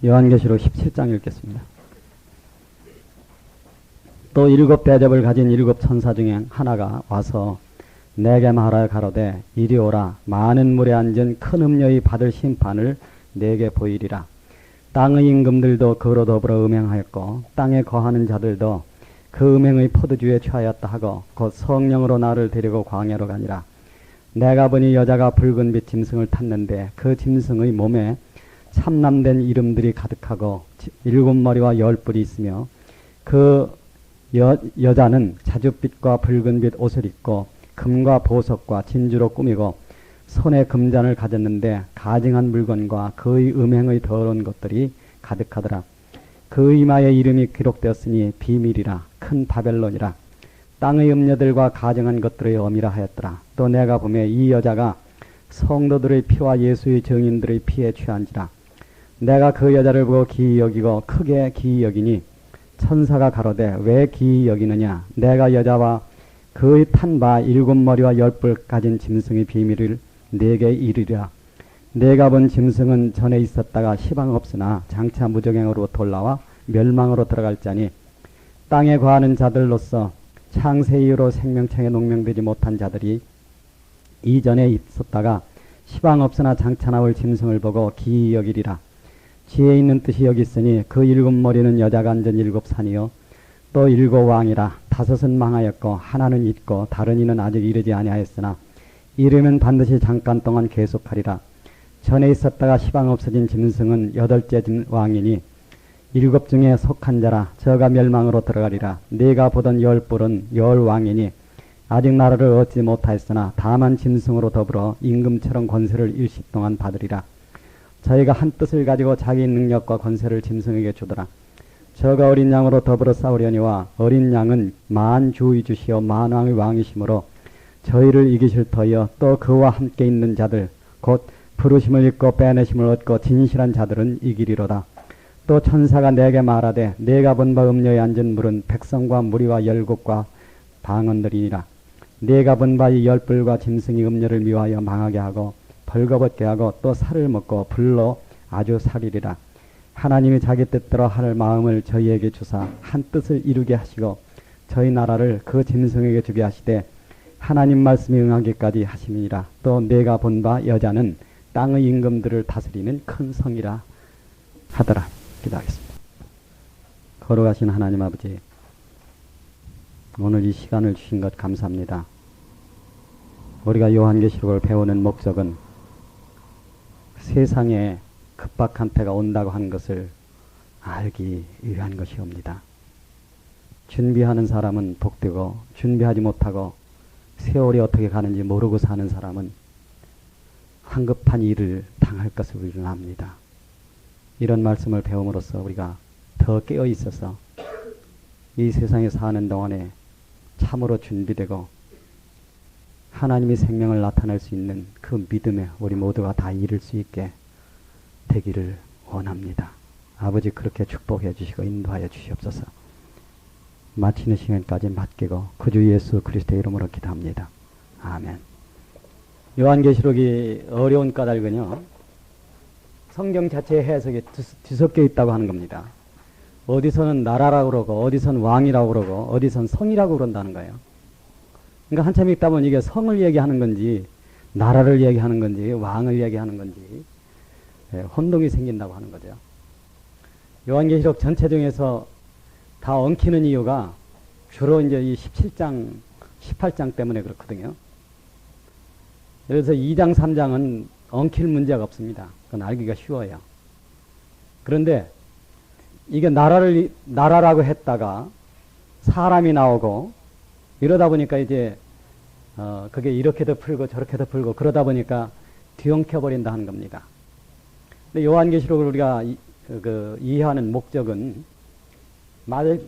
요한계시록 17장 읽겠습니다. 또 7 대접을 가진 7 천사 중에 하나가 와서 내게 말하여 가로되 이리 오라. 많은 물에 앉은 큰 음녀의 받을 심판을 내게 보이리라. 땅의 임금들도 그로 더불어 음행하였고 땅에 거하는 자들도 그 음행의 포도주에 취하였다 하고 곧 성령으로 나를 데리고 광야로 가니라. 내가 보니 여자가 붉은빛 짐승을 탔는데 그 짐승의 몸에 참남된 이름들이 가득하고 7머리와 10뿔이 있으며 그 여자는 자줏빛과 붉은빛 옷을 입고 금과 보석과 진주로 꾸미고 손에 금잔을 가졌는데 가증한 물건과 그의 음행의 더러운 것들이 가득하더라. 그 이마에 이름이 기록되었으니 비밀이라 큰 바벨론이라 땅의 음녀들과 가증한 것들의 어미라 하였더라. 또 내가 보매 이 여자가 성도들의 피와 예수의 증인들의 피에 취한지라. 내가 그 여자를 보고 기이 여기고 크게 기이 여기니 천사가 가로되 왜 기이 여기느냐. 내가 여자와 그의 탄 바 7머리와 10뿔 가진 짐승의 비밀을 내게 이르리라. 내가 본 짐승은 전에 있었다가 시방 없으나 장차 무적행으로 돌아와 멸망으로 들어갈 자니 땅에 거하는 자들로서 창세 이후로 생명창에 농명되지 못한 자들이 이전에 있었다가 시방 없으나 장차 나올 짐승을 보고 기이 여기리라. 지혜 있는 뜻이 여기 있으니 그 7머리는 여자가 앉은 7산이요 또 7왕이라. 5은 망하였고 하나는 있고 다른 이는 아직 이르지 아니하였으나 이르면 반드시 잠깐 동안 계속하리라. 전에 있었다가 시방 없어진 짐승은 8째 왕이니 7 중에 속한 자라. 저가 멸망으로 들어가리라. 네가 보던 10뿔은 10왕이니 아직 나라를 얻지 못하였으나 다만 짐승으로 더불어 임금처럼 권세를 일식 동안 받으리라. 저희가 한 뜻을 가지고 자기 능력과 권세를 짐승에게 주더라. 저가 어린 양으로 더불어 싸우려니와 어린 양은 만주의 주시오 만왕의 왕이시므로 저희를 이기실 터이요 또 그와 함께 있는 자들 곧 부르심을 입고 빼내심을 얻고 진실한 자들은 이기리로다. 또 천사가 내게 말하되 내가 본 바 음녀에 앉은 물은 백성과 무리와 열국과 방언들이니라. 내가 본 바 이 10뿔과 짐승이 음녀를 미워하여 망하게 하고 벌거벗게 하고 또 살을 먹고 불로 아주 살이리라. 하나님이 자기 뜻대로 할 마음을 저희에게 주사 한 뜻을 이루게 하시고 저희 나라를 그 짐승에게 주게 하시되 하나님 말씀이 응하기까지 하심이니라. 또 내가 본 바 여자는 땅의 임금들을 다스리는 큰 성이라 하더라. 기도하겠습니다. 걸어가신 하나님 아버지, 오늘 이 시간을 주신 것 감사합니다. 우리가 요한계시록을 배우는 목적은 세상에 급박한 때가 온다고 하는 것을 알기 위한 것이옵니다. 준비하는 사람은 복되고 준비하지 못하고 세월이 어떻게 가는지 모르고 사는 사람은 황급한 일을 당할 것을 우려합니다. 이런 말씀을 배움으로써 우리가 더 깨어 있어서 이 세상에 사는 동안에 참으로 준비되고 하나님의 생명을 나타낼 수 있는 그 믿음에 우리 모두가 다 이룰 수 있게 되기를 원합니다. 아버지 그렇게 축복해 주시고 인도하여 주시옵소서. 마치는 시간까지 맡기고 구주 예수 그리스도의 이름으로 기도합니다. 아멘. 요한계시록이 어려운 까닭은요, 성경 자체의 해석이 뒤섞여 있다고 하는 겁니다. 어디서는 나라라고 그러고 어디서는 왕이라고 그러고 어디서는 성이라고 그런다는 거예요. 그러니까 한참 읽다 보면 이게 성을 얘기하는 건지 나라를 얘기하는 건지 왕을 얘기하는 건지 혼동이 생긴다고 하는 거죠. 요한계시록 전체 중에서 다 엉키는 이유가 주로 이제 이 17장, 18장 때문에 그렇거든요. 그래서 2장, 3장은 엉킬 문제가 없습니다. 그건 알기가 쉬워요. 그런데 이게 나라라고 했다가 사람이 나오고 이러다 보니까 이제 그게 이렇게도 풀고 저렇게도 풀고 그러다 보니까 뒤엉켜버린다 하는 겁니다. 근데 요한계시록을 우리가 이해하는 목적은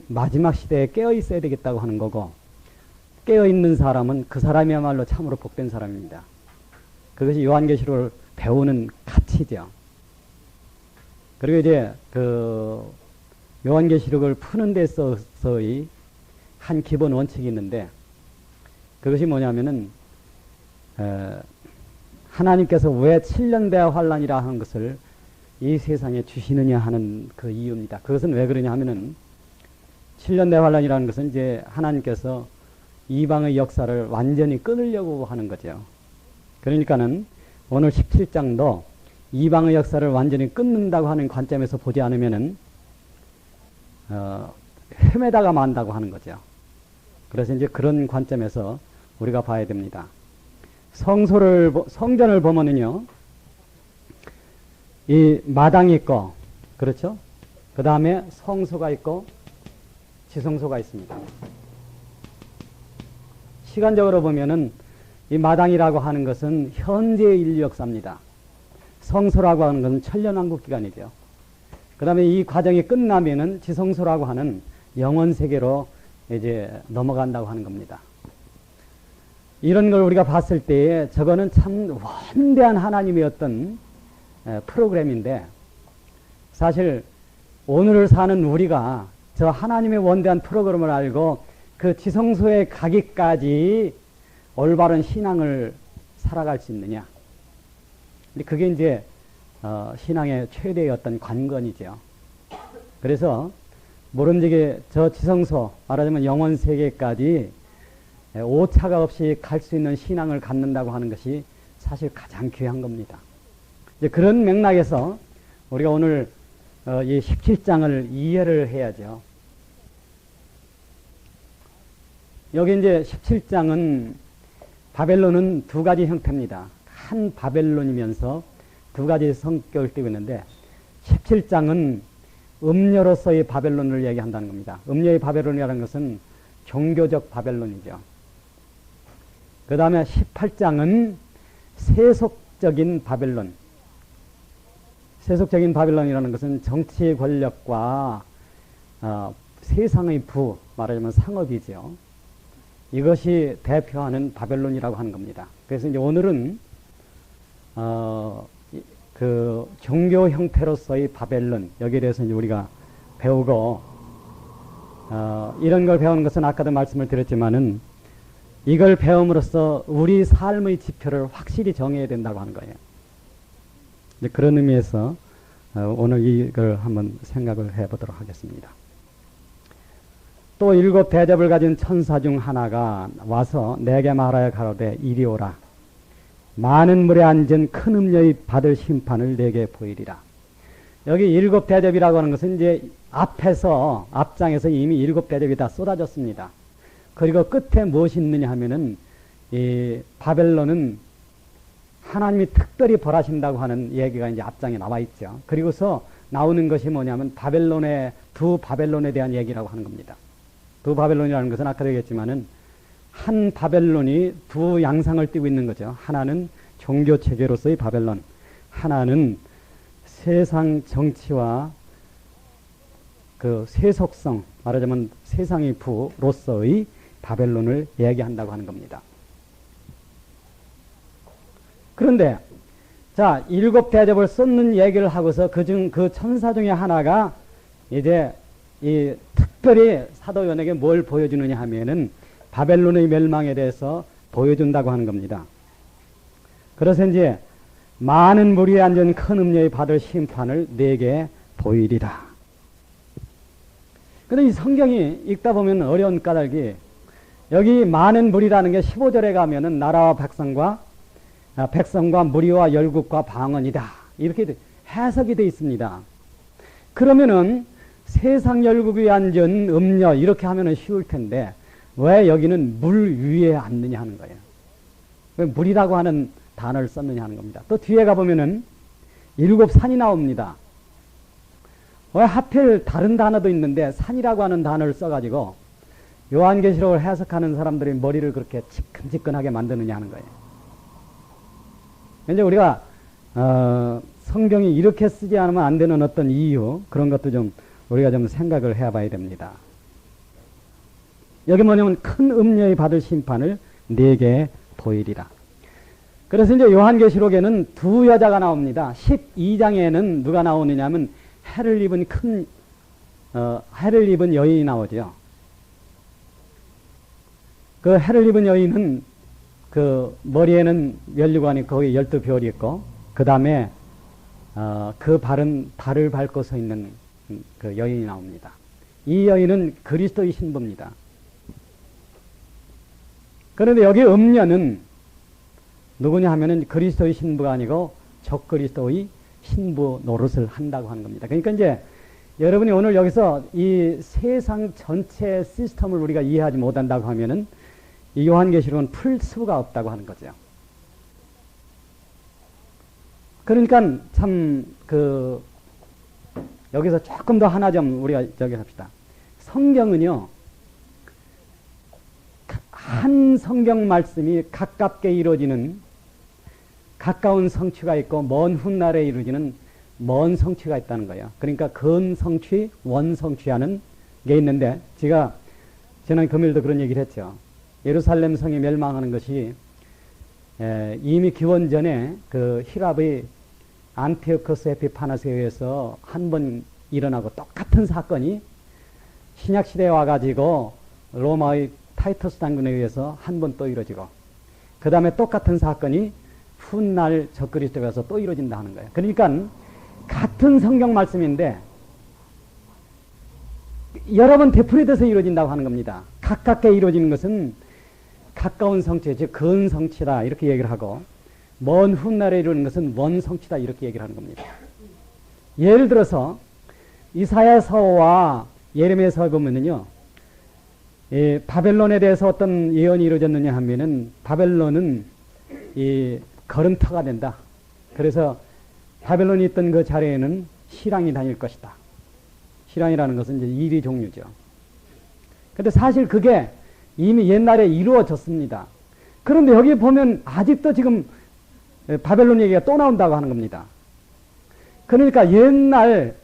마지막 시대에 깨어 있어야 되겠다고 하는 거고, 깨어 있는 사람은 그 사람이야말로 참으로 복된 사람입니다. 그것이 요한계시록을 배우는 가치죠. 그리고 이제 요한계시록을 푸는 데 있어서의 한 기본 원칙이 있는데, 그것이 뭐냐면은 하나님께서 왜 7년 대화 환란이라 하는 것을 이 세상에 주시느냐 하는 그 이유입니다. 그것은 왜 그러냐 하면은 7년 대환란이라는 것은 이제 하나님께서 이방의 역사를 완전히 끊으려고 하는 거죠. 그러니까는 오늘 17장도 이방의 역사를 완전히 끊는다고 하는 관점에서 보지 않으면은 헤매다가 만다고 하는 거죠. 그래서 이제 그런 관점에서 우리가 봐야 됩니다. 성전을 보면은요, 이 마당이 있고, 그렇죠? 그 다음에 성소가 있고, 지성소가 있습니다. 시간적으로 보면은 이 마당이라고 하는 것은 현재의 인류 역사입니다. 성소라고 하는 것은 천년왕국 기간이죠. 그 다음에 이 과정이 끝나면은 지성소라고 하는 영원 세계로 이제 넘어간다고 하는 겁니다. 이런 걸 우리가 봤을 때에 저거는 참 원대한 하나님의 어떤 프로그램인데, 사실 오늘을 사는 우리가 저 하나님의 원대한 프로그램을 알고 그 지성소에 가기까지 올바른 신앙을 살아갈 수 있느냐. 근데 그게 이제 신앙의 최대의 어떤 관건이죠. 그래서 모름지기 저 지성소, 말하자면 영원 세계까지 오차가 없이 갈 수 있는 신앙을 갖는다고 하는 것이 사실 가장 귀한 겁니다. 이제 그런 맥락에서 우리가 오늘 이 17장을 이해를 해야죠. 여기 이제 17장은 바벨론은 두 가지 형태입니다. 한 바벨론이면서 두 가지 성격을 띠고 있는데 17장은 음녀로서의 바벨론을 얘기한다는 겁니다. 음녀의 바벨론이라는 것은 종교적 바벨론이죠. 그 다음에 18장은 세속적인 바벨론. 세속적인 바벨론이라는 것은 정치 권력과 세상의 부, 말하자면 상업이죠. 이것이 대표하는 바벨론이라고 하는 겁니다. 그래서 이제 오늘은 그 종교 형태로서의 바벨론, 여기에 대해서 이제 우리가 배우고 이런 걸 배우는 것은 아까도 말씀을 드렸지만은 이걸 배움으로써 우리 삶의 지표를 확실히 정해야 된다고 하는 거예요. 이제 그런 의미에서 오늘 이걸 한번 생각을 해보도록 하겠습니다. 또 7 대접을 가진 천사 중 하나가 와서 내게 말하여 가로되 이리 오라. 많은 물에 앉은 큰 음녀의 받을 심판을 내게 보이리라. 여기 7 대접이라고 하는 것은 이제 앞장에서 이미 7 대접이 다 쏟아졌습니다. 그리고 끝에 무엇이 있느냐 하면은 이 바벨론은 하나님이 특별히 벌하신다고 하는 얘기가 이제 앞장에 나와 있죠. 그리고서 나오는 것이 뭐냐면 두 바벨론에 대한 얘기라고 하는 겁니다. 두 바벨론이라는 것은 아까도 얘기했지만은 한 바벨론이 두 양상을 띠고 있는 거죠. 하나는 종교 체계로서의 바벨론, 하나는 세상 정치와 그 세속성, 말하자면 세상의 부로서의 바벨론을 얘기한다고 하는 겁니다. 그런데 자, 7 대접을 쏟는 얘기를 하고서 그 천사 중에 하나가 이제 이 특별히 사도 요한에게 뭘 보여주느냐 하면은 바벨론의 멸망에 대해서 보여준다고 하는 겁니다. 그래서 이제 많은 물이 앉은 큰 음녀의 받을 심판을 내게 보이리라. 근데 이 성경이 읽다 보면 어려운 까닭이 여기 많은 물이라는 게 15절에 가면은 나라와 백성과 무리와 열국과 방언이다. 이렇게 해석이 되어 있습니다. 그러면은 세상 열국이 앉은 음녀 이렇게 하면은 쉬울 텐데 왜 여기는 물 위에 앉느냐 하는 거예요. 왜 물이라고 하는 단어를 썼느냐 하는 겁니다. 또 뒤에 가보면은 7 산이 나옵니다. 왜 하필 다른 단어도 있는데 산이라고 하는 단어를 써가지고 요한계시록을 해석하는 사람들이 머리를 그렇게 지끈지끈하게 만드느냐 하는 거예요. 이제 우리가 성경이 이렇게 쓰지 않으면 안 되는 어떤 이유, 그런 것도 좀 우리가 좀 생각을 해봐야 됩니다. 여기 뭐냐면 큰 음녀의 받을 심판을 내게 보이리라. 그래서 이제 요한계시록에는 두 여자가 나옵니다. 12장에는 누가 나오느냐 하면 해를 입은 여인이 나오죠. 그 해를 입은 여인은 그 머리에는 면류관이 거기 12별이 있고 그 다음에 그 발을 밟고 서 있는 그 여인이 나옵니다. 이 여인은 그리스도의 신부입니다. 그런데 여기 음녀는 누구냐 하면은 그리스도의 신부가 아니고 적그리스도의 신부 노릇을 한다고 하는 겁니다. 그러니까 이제 여러분이 오늘 여기서 이 세상 전체 시스템을 우리가 이해하지 못한다고 하면은 이 요한계시록은 풀 수가 없다고 하는 거죠. 그러니까 참 여기서 조금 더 하나 좀 우리가 저기 합시다. 성경은요, 한 성경 말씀이 가깝게 이루어지는 가까운 성취가 있고 먼 훗날에 이루어지는 먼 성취가 있다는 거예요. 그러니까 근성취, 원성취하는 게 있는데 제가 지난 금요일도 그런 얘기를 했죠. 예루살렘 성이 멸망하는 것이 이미 기원전에 그 히랍의 안티오코스 에피파나스에 의해서 한 번 일어나고 똑같은 사건이 신약시대에 와가지고 로마의 타이터스 장군에 의해서 한 번 또 이루어지고 그 다음에 똑같은 사건이 훗날 적그리스도에 가서 또 이루어진다 하는 거예요. 그러니까 같은 성경 말씀인데 여러 번 되풀이돼서 이루어진다고 하는 겁니다. 가깝게 이루어지는 것은 가까운 성취, 즉 근성취다 이렇게 얘기를 하고 먼 훗날에 이루어지는 것은 먼 성취다 이렇게 얘기를 하는 겁니다. 예를 들어서 이사야서와 예레미야서에 보면은요, 바벨론에 대해서 어떤 예언이 이루어졌느냐 하면은 바벨론은 이 걸음터가 된다. 그래서 바벨론이 있던 그 자리에는 실랑이 다닐 것이다. 실랑이라는 것은 이제 일의 종류죠. 근데 사실 그게 이미 옛날에 이루어졌습니다. 그런데 여기 보면 아직도 지금 바벨론 얘기가 또 나온다고 하는 겁니다. 그러니까 옛날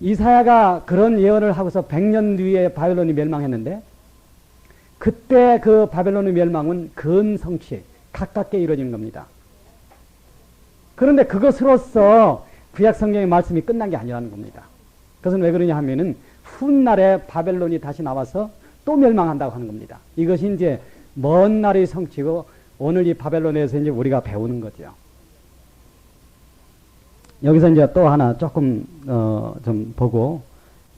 이사야가 그런 예언을 하고서 100년 뒤에 바벨론이 멸망했는데 그때 그 바벨론의 멸망은 근성취, 가깝게 이루어진 겁니다. 그런데 그것으로서 구약 성경의 말씀이 끝난 게 아니라는 겁니다. 그것은 왜 그러냐 하면은 훗날에 바벨론이 다시 나와서 또 멸망한다고 하는 겁니다. 이것이 이제 먼 날의 성취고 오늘 이 바벨론에서 이제 우리가 배우는 거죠. 여기서 이제 또 하나 조금 좀 보고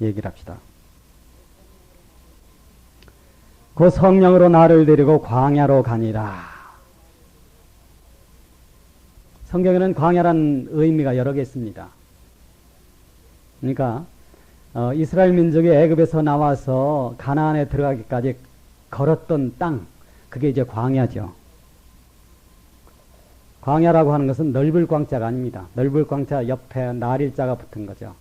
얘기를 합시다. 그 성령으로 나를 데리고 광야로 가니라. 성경에는 광야라는 의미가 여러 개 있습니다. 그러니까 이스라엘 민족이 애굽에서 나와서 가나안에 들어가기까지 걸었던 땅, 그게 이제 광야죠. 광야라고 하는 것은 넓을 광자가 아닙니다. 넓을 광자 옆에 날일자가 붙은 거죠.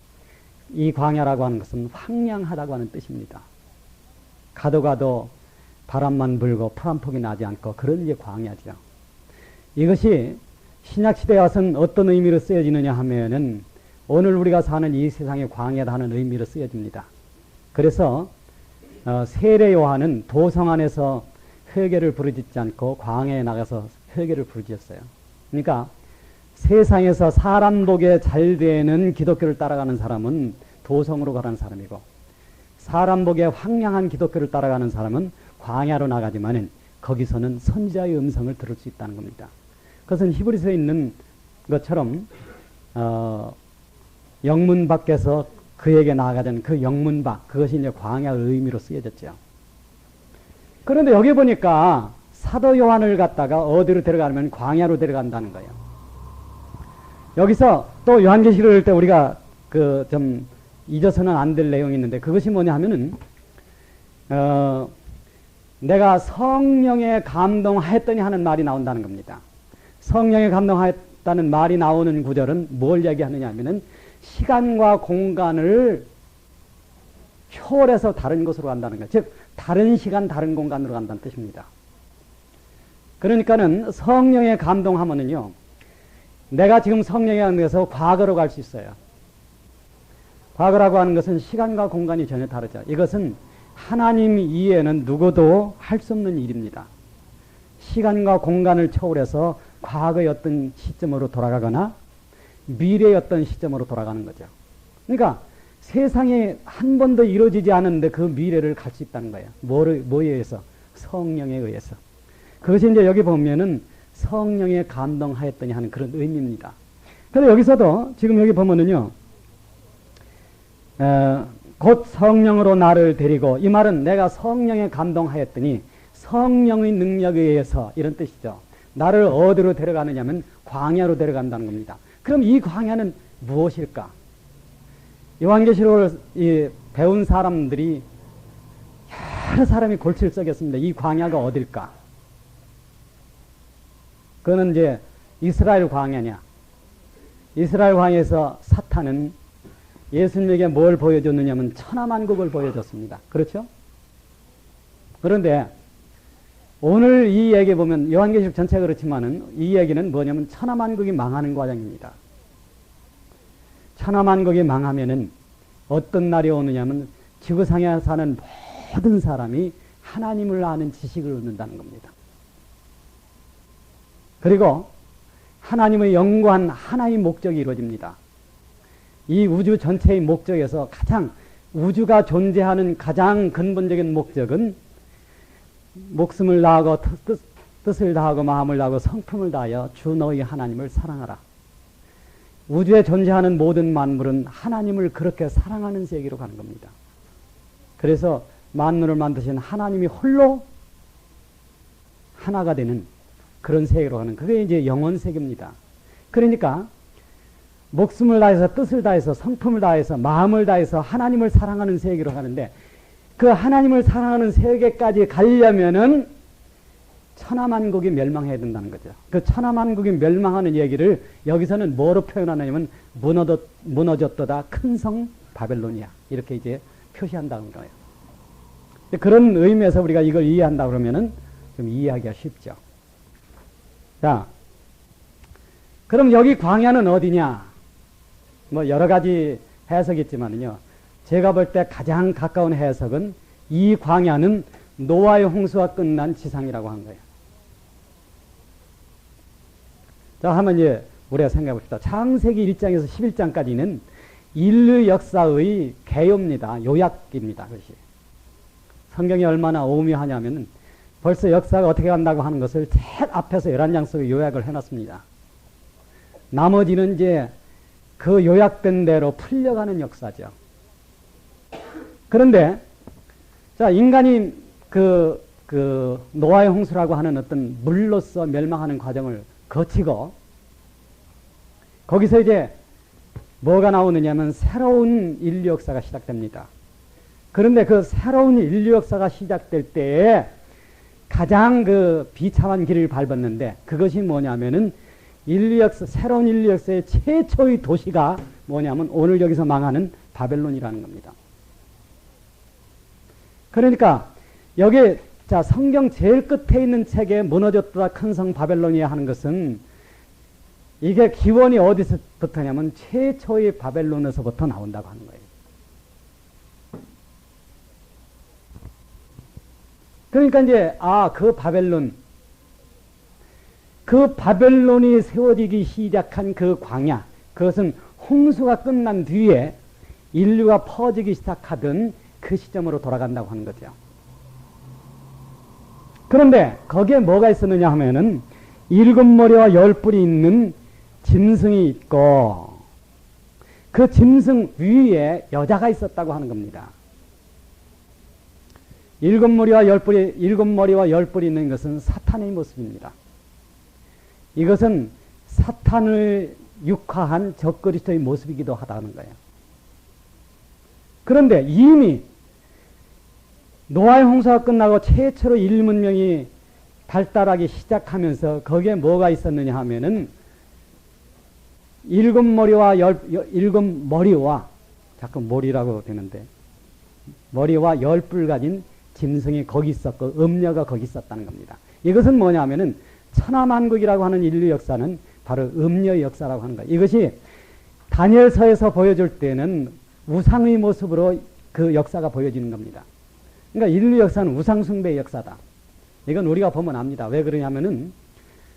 이 광야라고 하는 것은 황량하다고 하는 뜻입니다. 가도 가도 바람만 불고 풀 한 폭이 나지 않고 그런 게 광야죠. 이것이 신약시대에 와서는 어떤 의미로 쓰여지느냐 하면은 오늘 우리가 사는 이 세상의 광야다 하는 의미로 쓰여집니다. 그래서 세례 요한은 도성 안에서 회개를 부르짖지 않고 광야에 나가서 회개를 부르짖었어요. 그러니까 세상에서 사람 보기에 잘 되는 기독교를 따라가는 사람은 도성으로 가라는 사람이고 사람 보기에 황량한 기독교를 따라가는 사람은 광야로 나가지만은 거기서는 선지자의 음성을 들을 수 있다는 겁니다. 그것은 히브리서에 있는 것처럼 영문 밖에서 그에게 나아가자는 그 영문 밖, 그것이 이제 광야의 의미로 쓰여졌죠. 그런데 여기 보니까 사도 요한을 갖다가 어디로 데려가면 광야로 데려간다는 거예요. 여기서 또 요한계시록을 읽을 때 우리가 그 좀 잊어서는 안 될 내용이 있는데 그것이 뭐냐 하면은 내가 성령에 감동하였더니 하는 말이 나온다는 겁니다. 성령에 감동하였다는 말이 나오는 구절은 뭘 얘기하느냐 하면은 시간과 공간을 초월해서 다른 곳으로 간다는 거예요. 즉 다른 시간 다른 공간으로 간다는 뜻입니다. 그러니까는 성령에 감동하면은요, 내가 지금 성령에 감동해서 과거로 갈 수 있어요. 과거라고 하는 것은 시간과 공간이 전혀 다르죠. 이것은 하나님 이외에는 누구도 할 수 없는 일입니다. 시간과 공간을 초월해서 과거의 어떤 시점으로 돌아가거나 미래의 어떤 시점으로 돌아가는 거죠. 그러니까 세상에 한 번도 이루어지지 않았는데 그 미래를 갈 수 있다는 거예요. 뭐에 의해서? 성령에 의해서. 그것이 이제 여기 보면은 성령에 감동하였더니 하는 그런 의미입니다. 근데 여기서도 지금 여기 보면은요, 곧 성령으로 나를 데리고, 이 말은 내가 성령에 감동하였더니 성령의 능력에 의해서, 이런 뜻이죠. 나를 어디로 데려가느냐면 광야로 데려간다는 겁니다. 그럼 이 광야는 무엇일까? 요한계시록을 배운 사람들이 여러 사람이 골치를 썩였습니다. 이 광야가 어딜까? 그거는 이제 이스라엘 광야냐? 이스라엘 광야에서 사탄은 예수님에게 뭘 보여줬느냐면 천하만국을 보여줬습니다. 그렇죠? 그런데 오늘 이 얘기 보면 요한계시록 전체가 그렇지만은 이 얘기는 뭐냐면 천하만국이 망하는 과정입니다. 천하만국이 망하면은 어떤 날이 오느냐면 지구상에 사는 모든 사람이 하나님을 아는 지식을 얻는다는 겁니다. 그리고 하나님의 영구한 하나의 목적이 이루어집니다. 이 우주 전체의 목적에서 가장, 우주가 존재하는 가장 근본적인 목적은 목숨을 다하고 뜻을 다하고 마음을 다하고 성품을 다하여 주 너희 하나님을 사랑하라. 우주에 존재하는 모든 만물은 하나님을 그렇게 사랑하는 세계로 가는 겁니다. 그래서 만물을 만드신 하나님이 홀로 하나가 되는 그런 세계로 가는, 그게 이제 영원 세계입니다. 그러니까 목숨을 다해서 뜻을 다해서 성품을 다해서 마음을 다해서 하나님을 사랑하는 세계로 가는데, 그 하나님을 사랑하는 세계까지 가려면은 천하만국이 멸망해야 된다는 거죠. 그 천하만국이 멸망하는 얘기를 여기서는 뭐로 표현하냐면 무너졌도다 큰 성 바벨론이야, 이렇게 이제 표시한다는 거예요. 그런 의미에서 우리가 이걸 이해한다 그러면은 좀 이해하기가 쉽죠. 자, 그럼 여기 광야는 어디냐? 뭐 여러 가지 해석이 있지만요, 제가 볼 때 가장 가까운 해석은 이 광야는 노아의 홍수가 끝난 지상이라고 한 거예요. 자, 한번 이제 우리가 생각해 봅시다. 창세기 1장에서 11장까지는 인류 역사의 개요입니다. 요약입니다. 그것이. 성경이 얼마나 오묘하냐면 벌써 역사가 어떻게 간다고 하는 것을 제일 앞에서 11장 속에 요약을 해놨습니다. 나머지는 이제 그 요약된 대로 풀려가는 역사죠. 그런데 자, 인간이 그 노아의 홍수라고 하는 어떤 물로서 멸망하는 과정을 거치고 거기서 이제 뭐가 나오느냐면 새로운 인류 역사가 시작됩니다. 그런데 그 새로운 인류 역사가 시작될 때에 가장 그 비참한 길을 밟았는데, 그것이 뭐냐면은 인류 역사, 새로운 인류 역사의 최초의 도시가 뭐냐면 오늘 여기서 망하는 바벨론이라는 겁니다. 그러니까 여기 자, 성경 제일 끝에 있는 책에 무너졌다 큰 성 바벨론이야 하는 것은 이게 기원이 어디서부터냐면 최초의 바벨론에서부터 나온다고 하는 거예요. 그러니까 이제 그 바벨론이 세워지기 시작한 그 광야, 그것은 홍수가 끝난 뒤에 인류가 퍼지기 시작하던 그 시점으로 돌아간다고 하는 거죠. 그런데 거기에 뭐가 있었느냐 하면은 7머리와 10뿔이 있는 짐승이 있고 그 짐승 위에 여자가 있었다고 하는 겁니다. 7머리와 10뿔이 있는 것은 사탄의 모습입니다. 이것은 사탄을 육화한 적그리스도의 모습이기도 하다는 거예요. 그런데 이미 노아의 홍수가 끝나고 최초로 인류 문명이 발달하기 시작하면서 거기에 뭐가 있었느냐 하면은 7머리와 자꾸 머리라고 되는데 머리와 10뿔 가진 짐승이 거기 있었고 음녀가 거기 있었다는 겁니다. 이것은 뭐냐 하면은 천하만국이라고 하는 인류 역사는 바로 음녀의 역사라고 하는 거예요. 이것이 다니엘서에서 보여줄 때는 우상의 모습으로 그 역사가 보여지는 겁니다. 그러니까 인류 역사는 우상숭배의 역사다. 이건 우리가 보면 압니다. 왜 그러냐면은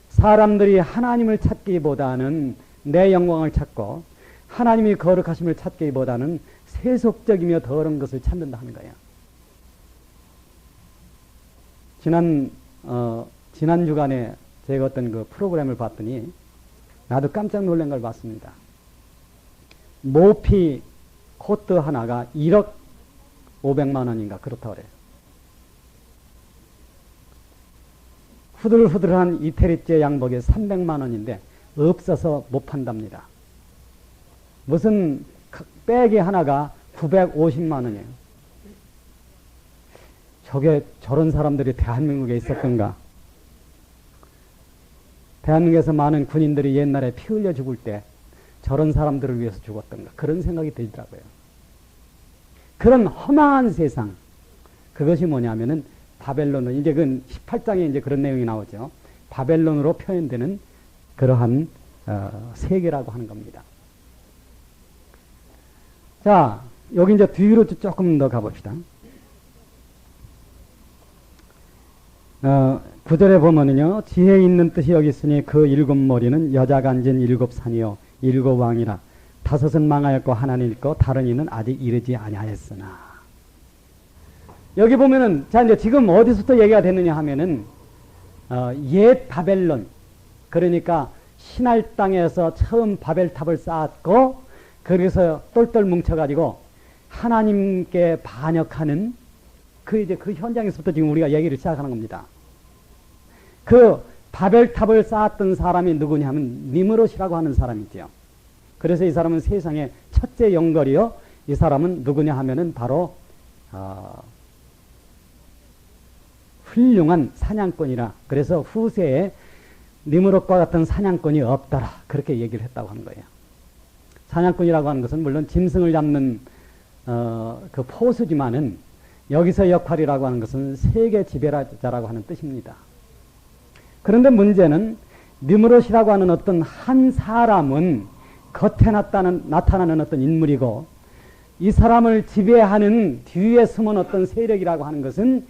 사람들이 하나님을 찾기보다는 내 영광을 찾고 하나님이 거룩하심을 찾기보다는 세속적이며 더러운 것을 찾는다 하는 거예요. 지난 주간에 제가 어떤 그 프로그램을 봤더니 나도 깜짝 놀란 걸 봤습니다. 모피 코트 하나가 1억 500만 원인가 그렇다고 그래요. 후들후들한 이태리제 양복에 300만 원인데 없어서 못 판답니다. 무슨 백이 하나가 950만 원이에요. 저게 저런 사람들이 대한민국에 있었던가. 대한민국에서 많은 군인들이 옛날에 피 흘려 죽을 때 저런 사람들을 위해서 죽었던가. 그런 생각이 들더라고요. 그런 허망한 세상. 그것이 뭐냐면은 바벨론은 이제 그 18장에 이제 그런 내용이 나오죠. 바벨론으로 표현되는 그러한 세계라고 하는 겁니다. 자, 여기 이제 뒤로 조금 더 가봅시다. 9절에 보면은요, 지혜 있는 뜻이 여기 있으니 그 7머리는 여자가 앉은 7산이요 7왕이라. 5은 망하였고 하나는 있고 다른 이는 아직 이르지 아니하였으나. 여기 보면은, 자, 이제 지금 어디서부터 얘기가 됐느냐 하면은, 옛 바벨론. 그러니까 신할 땅에서 처음 바벨탑을 쌓았고, 그래서 똘똘 뭉쳐가지고 하나님께 반역하는 그 현장에서부터 지금 우리가 얘기를 시작하는 겁니다. 그 바벨탑을 쌓았던 사람이 누구냐 하면 니므롯이라고 하는 사람이죠. 그래서 이 사람은 세상의 첫째 영걸이요. 이 사람은 누구냐 하면은 바로, 훌륭한 사냥꾼이라. 그래서 후세에 니므롯과 같은 사냥꾼이 없더라. 그렇게 얘기를 했다고 하는 거예요. 사냥꾼이라고 하는 것은 물론 짐승을 잡는 그 포수지만은 여기서 역할이라고 하는 것은 세계 지배자라고 하는 뜻입니다. 그런데 문제는 니므롯이라고 하는 어떤 한 사람은 겉에 나타나는 어떤 인물이고, 이 사람을 지배하는 뒤에 숨은 어떤 세력이라고 하는 것은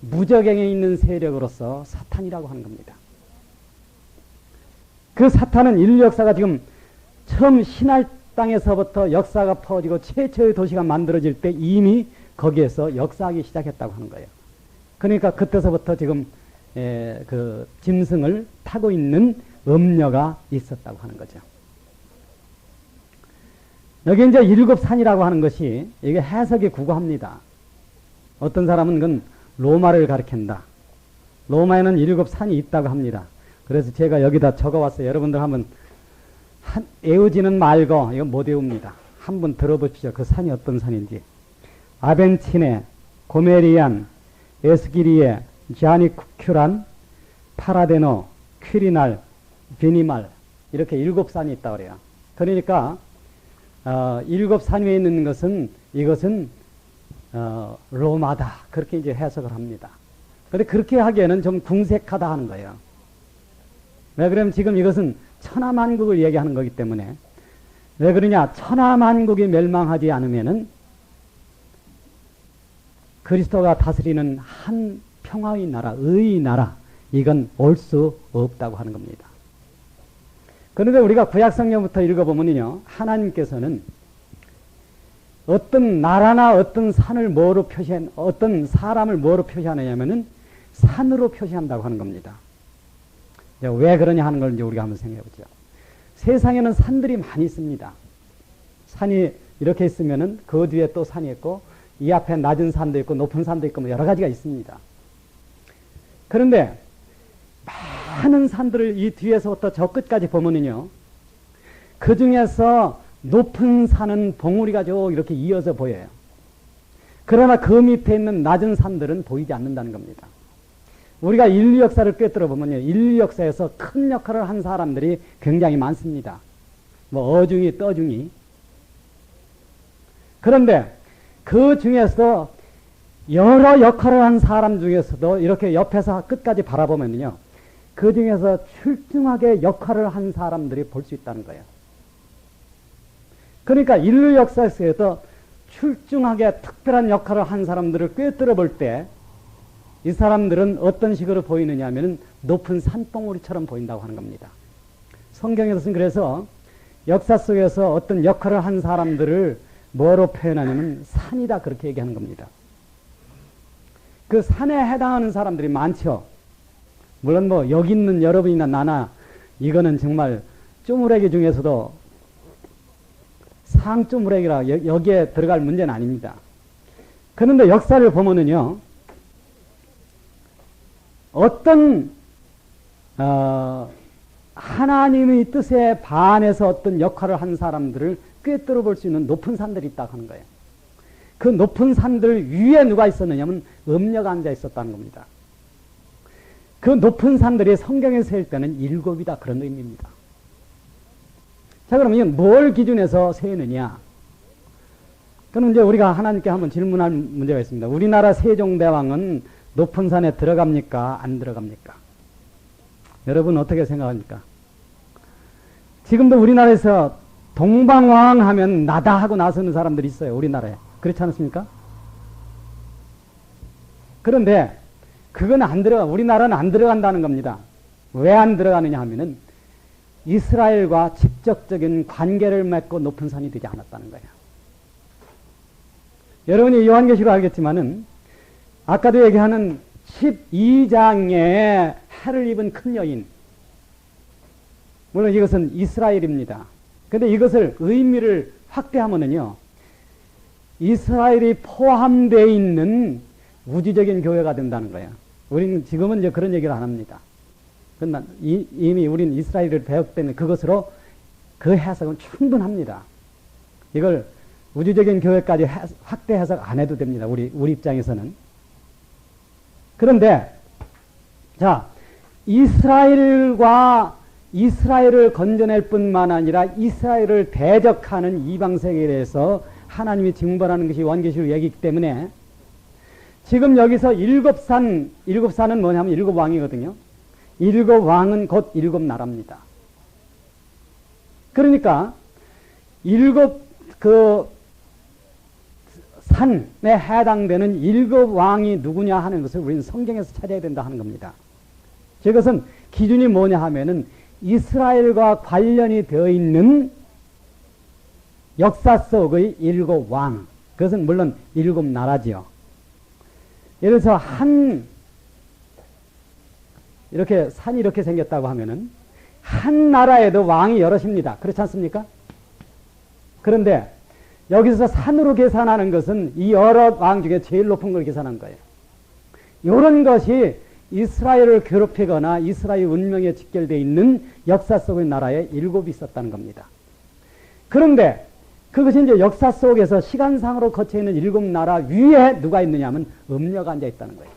무저갱에 있는 세력으로서 사탄이라고 하는 겁니다. 그 사탄은 인류 역사가 지금 처음 신할 땅에서부터 역사가 퍼지고 최초의 도시가 만들어질 때 이미 거기에서 역사하기 시작했다고 하는 거예요. 그러니까 그때서부터 지금 그 짐승을 타고 있는 음녀가 있었다고 하는 거죠. 여기 이제 7산이라고 하는 것이 이게 해석이 구구합니다. 어떤 사람은 그건 로마를 가리킨다. 로마에는 7산이 있다고 합니다. 그래서 제가 여기다 적어왔어요. 여러분들 한번 외우지는 말고 이건 못 외웁니다. 한번 들어보십시오. 그 산이 어떤 산인지. 아벤치네, 고메리안, 에스기리에, 자니큐란, 파라데노, 퀴리날, 비니말, 이렇게 7산이 있다고 그래요. 그러니까 7산 위에 있는 것은 이것은 로마다. 그렇게 이제 해석을 합니다. 그런데 그렇게 하기에는 좀 궁색하다 하는 거예요. 왜 그러면 지금 이것은 천하만국을 얘기하는 거기 때문에. 왜 그러냐? 천하만국이 멸망하지 않으면은 그리스도가 다스리는 한 평화의 나라, 의의 나라, 이건 올 수 없다고 하는 겁니다. 그런데 우리가 구약성경부터 읽어보면요, 하나님께서는 어떤 나라나 어떤 산을 뭐로 어떤 사람을 뭐로 표시하느냐면은 산으로 표시한다고 하는 겁니다. 왜 그러냐 하는 걸 이제 우리가 한번 생각해 보죠. 세상에는 산들이 많이 있습니다. 산이 이렇게 있으면은 그 뒤에 또 산이 있고, 이 앞에 낮은 산도 있고 높은 산도 있고 뭐 여러 가지가 있습니다. 그런데 많은 산들을 이 뒤에서부터 저 끝까지 보면은요, 그 중에서 높은 산은 봉우리가 쭉 이렇게 이어서 보여요. 그러나 그 밑에 있는 낮은 산들은 보이지 않는다는 겁니다. 우리가 인류 역사를 꿰뚫어 보면요, 인류 역사에서 큰 역할을 한 사람들이 굉장히 많습니다. 뭐 어중이 떠중이. 그런데 그 중에서 여러 역할을 한 사람 중에서도 이렇게 옆에서 끝까지 바라보면요, 그 중에서 출중하게 역할을 한 사람들이 볼 수 있다는 거예요. 그러니까 인류 역사에서 출중하게 특별한 역할을 한 사람들을 꿰뚫어 볼 때 이 사람들은 어떤 식으로 보이느냐 하면 높은 산봉우리처럼 보인다고 하는 겁니다. 성경에서는 그래서 역사 속에서 어떤 역할을 한 사람들을 뭐로 표현하냐면 산이다, 그렇게 얘기하는 겁니다. 그 산에 해당하는 사람들이 많죠. 물론 뭐 여기 있는 여러분이나 나나 이거는 정말 쪼무레기 중에서도 상쪼무레기라 여기에 들어갈 문제는 아닙니다. 그런데 역사를 보면은요, 어떤 하나님의 뜻에 반해서 어떤 역할을 한 사람들을 꿰뚫어 볼 수 있는 높은 산들이 있다고 하는 거예요. 그 높은 산들 위에 누가 있었느냐면 음녀가 앉아 있었다는 겁니다. 그 높은 산들이 성경에 세일 때는 7이다 그런 의미입니다. 자, 그럼 이건 뭘 기준해서 세느냐? 그럼 이제 우리가 하나님께 한번 질문할 문제가 있습니다. 우리나라 세종대왕은 높은 산에 들어갑니까? 안 들어갑니까? 여러분 어떻게 생각합니까? 지금도 우리나라에서 동방왕 하면 나다 하고 나서는 사람들이 있어요. 우리나라에. 그렇지 않습니까? 그런데 그건 안 들어가, 우리나라는 안 들어간다는 겁니다. 왜 안 들어가느냐 하면은 이스라엘과 직접적인 관계를 맺고 높은 산이 되지 않았다는 거예요. 여러분이 요한계시록 알겠지만은 아까도 얘기하는 12장에 해를 입은 큰 여인, 물론 이것은 이스라엘입니다. 근데 이것을 의미를 확대하면은요, 이스라엘이 포함되어 있는 우주적인 교회가 된다는 거예요. 우리는 지금은 이제 그런 얘기를 안 합니다. 그러나 이미 우리는 이스라엘을 배웠기 때문에 그것으로 그 해석은 충분합니다. 이걸 우주적인 교회까지 확대 해석 안 해도 됩니다. 우리 입장에서는. 그런데 자, 이스라엘을 건져낼 뿐만 아니라 이스라엘을 대적하는 이방 세계에 대해서 하나님이 징벌하는 것이 요한계시록 얘기이기 때문에 지금 여기서 7산은 뭐냐면 7왕이거든요. 7왕은 곧 7나라입니다. 그러니까 7 산에 해당되는 7왕이 누구냐 하는 것을 우리는 성경에서 찾아야 된다 하는 겁니다. 이것은 기준이 뭐냐 하면은 이스라엘과 관련이 되어 있는 역사 속의 7왕. 그것은 물론 7나라지요. 예를 들어서 이렇게 산이 이렇게 생겼다고 하면은 한 나라에도 왕이 여럿입니다. 그렇지 않습니까? 그런데 여기서 산으로 계산하는 것은 이 여러 왕 중에 제일 높은 걸 계산한 거예요. 이런 것이 이스라엘을 괴롭히거나 이스라엘 운명에 직결되어 있는 역사 속의 나라에 7이 있었다는 겁니다. 그런데 그것이 이제 역사 속에서 시간상으로 거쳐 있는 7나라 위에 누가 있느냐 하면 음녀가 앉아 있다는 거예요.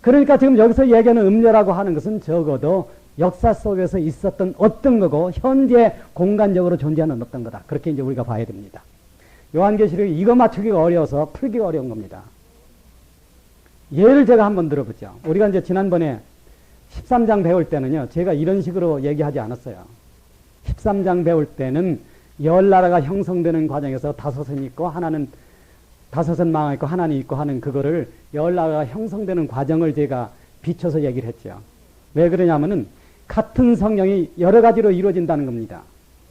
그러니까 지금 여기서 얘기하는 음녀라고 하는 것은 적어도 역사 속에서 있었던 어떤 거고 현재 공간적으로 존재하는 어떤 거다. 그렇게 이제 우리가 봐야 됩니다. 요한계시록이 이거 맞추기가 어려워서 풀기가 어려운 겁니다. 예를 제가 한번 들어보죠. 우리가 이제 지난번에 13장 배울 때는요, 제가 이런 식으로 얘기하지 않았어요. 13장 배울 때는 10나라가 형성되는 과정에서 5은 있고 하나는 5은 망하고 하나는 있고 하는 그거를 10나라가 형성되는 과정을 제가 비춰서 얘기를 했죠. 왜 그러냐면은 같은 성령이 여러 가지로 이루어진다는 겁니다.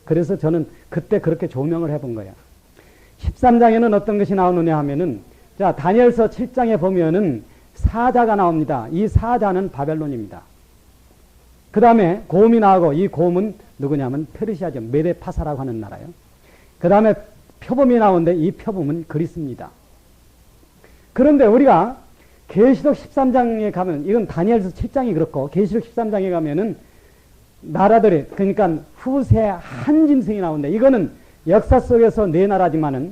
그래서 저는 그때 그렇게 조명을 해본 거예요. 13장에는 어떤 것이 나오느냐 하면은, 자, 다니엘서 7장에 보면은 사자가 나옵니다. 이 사자는 바벨론입니다. 그 다음에 곰이 나오고, 이 곰은 누구냐면 페르시아죠. 메데파사라고 하는 나라요. 그 다음에 표범이 나오는데 이 표범은 그리스입니다. 그런데 우리가 계시록 13장에 가면, 이건 다니엘서 7장이 그렇고 계시록 13장에 가면은 나라들이, 그러니까 후세 한 짐승이 나오는데, 이거는 역사 속에서 4나라지만은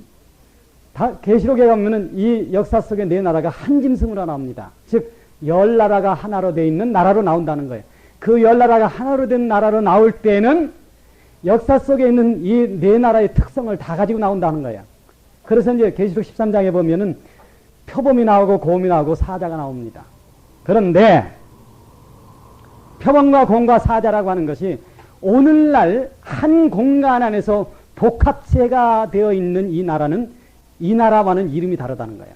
계시록에 가면은 이 역사 속의 4나라가 한 짐승으로 나옵니다. 즉 10나라가 하나로 되어 있는 나라로 나온다는 거예요. 그 10나라가 하나로 된 나라로 나올 때는 역사 속에 있는 이 4나라의 특성을 다 가지고 나온다는 거예요. 그래서 이제 계시록 13장에 보면은 표범이 나오고 곰이 나오고 사자가 나옵니다. 그런데 표범과 곰과 사자라고 하는 것이 오늘날 한 공간 안에서 복합체가 되어 있는 이 나라는 이 나라와는 이름이 다르다는 거예요.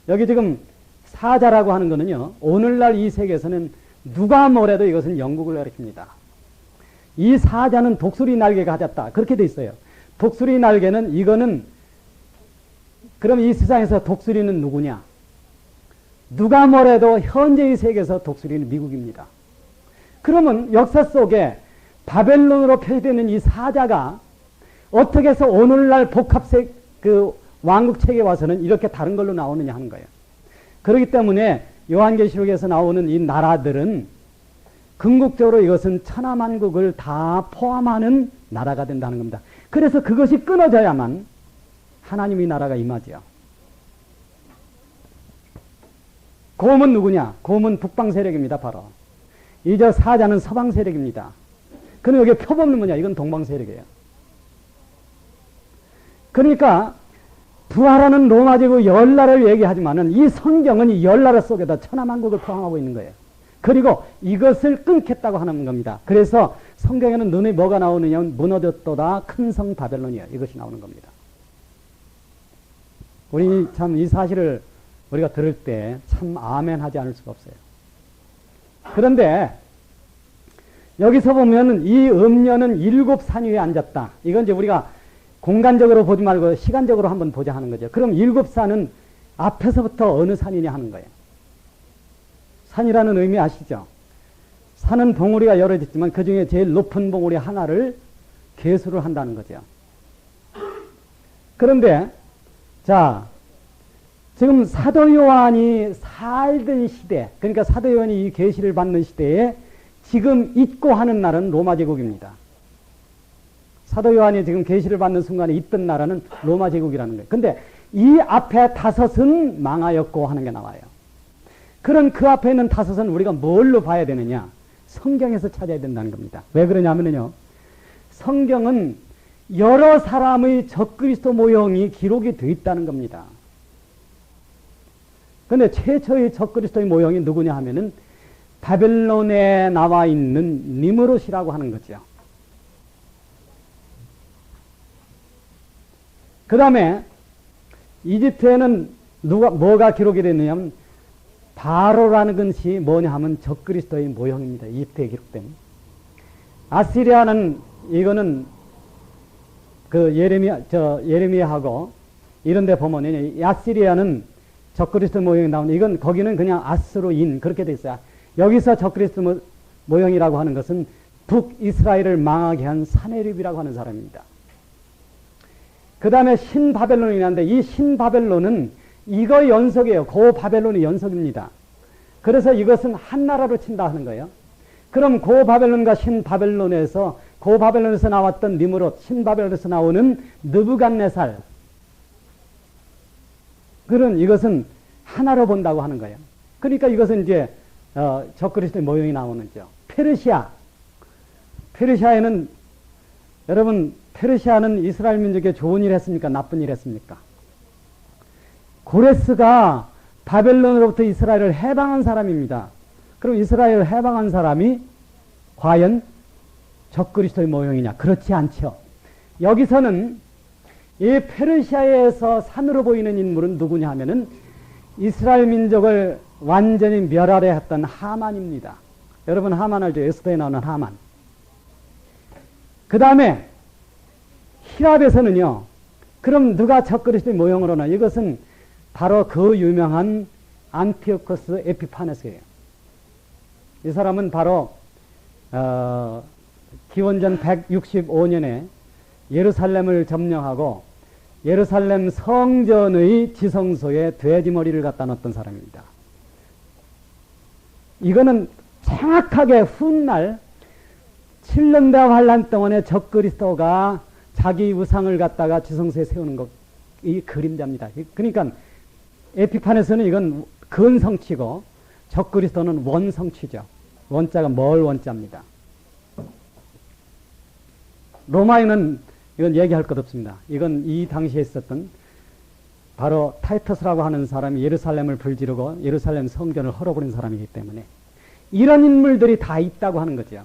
여기 지금 사자라고 하는 거는요, 오늘날 이 세계에서는 누가 뭐래도 이것은 영국을 가리킵니다. 이 사자는 독수리 날개가 가졌다. 그렇게 돼 있어요. 독수리 날개는 이거는, 그럼 이 세상에서 독수리는 누구냐? 누가 뭐래도 현재의 세계에서 독수리는 미국입니다. 그러면 역사 속에 바벨론으로 표시되는 이 사자가 어떻게 해서 오늘날 복합색 그 왕국 체계에 와서는 이렇게 다른 걸로 나오느냐 하는 거예요. 그렇기 때문에 요한계시록에서 나오는 이 나라들은 궁극적으로 이것은 천하만국을 다 포함하는 나라가 된다는 겁니다. 그래서 그것이 끊어져야만 하나님의 나라가 임하지요. 곰은 누구냐? 곰은 북방 세력입니다. 바로. 이제 사자는 서방 세력입니다. 그럼 여기 표범은 뭐냐? 이건 동방 세력이에요. 그러니까 부활하는 로마 제국 열나라를 얘기하지만은 이 성경은 이 열나라 속에다 천하만국을 포함하고 있는 거예요. 그리고 이것을 끊겠다고 하는 겁니다. 그래서 성경에는 눈에 뭐가 나오느냐면 무너졌도다 큰 성 바벨론이에요. 이것이 나오는 겁니다. 우리 참 이 사실을 우리가 들을 때 참 아멘 하지 않을 수가 없어요. 그런데 여기서 보면 이 음녀는 7산 위에 앉았다. 이건 이제 우리가 공간적으로 보지 말고 시간적으로 한번 보자 하는 거죠. 그럼 7산은 앞에서부터 어느 산이냐 하는 거예요. 산이라는 의미 아시죠? 산은 봉우리가 여러 있지만 그 중에 제일 높은 봉우리 하나를 계수를 한다는 거죠. 그런데 자 지금 사도 요한이 살던 시대, 그러니까 사도 요한이 이 계시를 받는 시대에 지금 있고 하는 나라는 로마 제국입니다. 사도 요한이 지금 계시를 받는 순간에 있던 나라는 로마 제국이라는 거예요. 근데 이 앞에 5은 망하였고 하는 게 나와요. 그런 그 앞에 있는 5은 우리가 뭘로 봐야 되느냐? 성경에서 찾아야 된다는 겁니다. 왜 그러냐면요. 성경은 여러 사람의 적그리스도 모형이 기록이 되어 있다는 겁니다. 근데 최초의 적그리스도의 모형이 누구냐 하면은 바벨론에 나와 있는 니므롯이라고 하는 거죠. 그 다음에 이집트에는 뭐가 기록이 됐느냐면 바로라는 것이 뭐냐 하면 적그리스도의 모형입니다. 이집트에 기록된. 아시리아는 이거는 그 예레미야하고 이런 데 보면 아시리아는 적그리스도 모형이 나오는 이건 거기는 그냥 아스로인 그렇게 돼 있어요. 여기서 적그리스도 모형이라고 하는 것은 북이스라엘을 망하게 한 사네립이라고 하는 사람입니다. 그 다음에 신바벨론이 있는데 이 신바벨론은 이거 연속이에요. 고 바벨론이 연속입니다. 그래서 이것은 한 나라로 친다 하는 거예요. 그럼 고 바벨론과 신바벨론에서 고 바벨론에서 나왔던 니므롯, 신바벨론에서 나오는 느부갓네살 그런 이것은 하나로 본다고 하는 거예요. 그러니까 이것은 이제 적그리스도의 모형이 나오는죠. 페르시아에는 여러분 페르시아는 이스라엘 민족에 좋은 일 했습니까? 나쁜 일 했습니까? 고레스가 바벨론으로부터 이스라엘을 해방한 사람입니다. 그럼 이스라엘을 해방한 사람이 과연 적그리스도의 모형이냐? 그렇지 않죠. 여기서는 이 페르시아에서 산으로 보이는 인물은 누구냐 하면은 이스라엘 민족을 완전히 멸하려 했던 하만입니다. 여러분 하만 알죠? 에스더에 나오는 하만. 그 다음에 히랍에서는요. 그럼 누가 적그리스도의 모형으로나 이것은 바로 그 유명한 안티오코스 에피파네스예요. 이 사람은 바로 기원전 165년에 예루살렘을 점령하고 예루살렘 성전의 지성소에 돼지머리를 갖다 놓았던 사람입니다. 이거는 정확하게 훗날 7년대 환란 동안에 적그리스도가 자기 우상을 갖다가 지성소에 세우는 것, 이 그림자입니다. 그러니까 에피판에서는 이건 근성치고 적그리스도는 원성치죠. 원자가 뭘 원자입니다. 로마에는 이건 얘기할 것 없습니다. 이건 이 당시에 있었던 바로 타이터스라고 하는 사람이 예루살렘을 불지르고 예루살렘 성전을 헐어버린 사람이기 때문에 이런 인물들이 다 있다고 하는 거죠.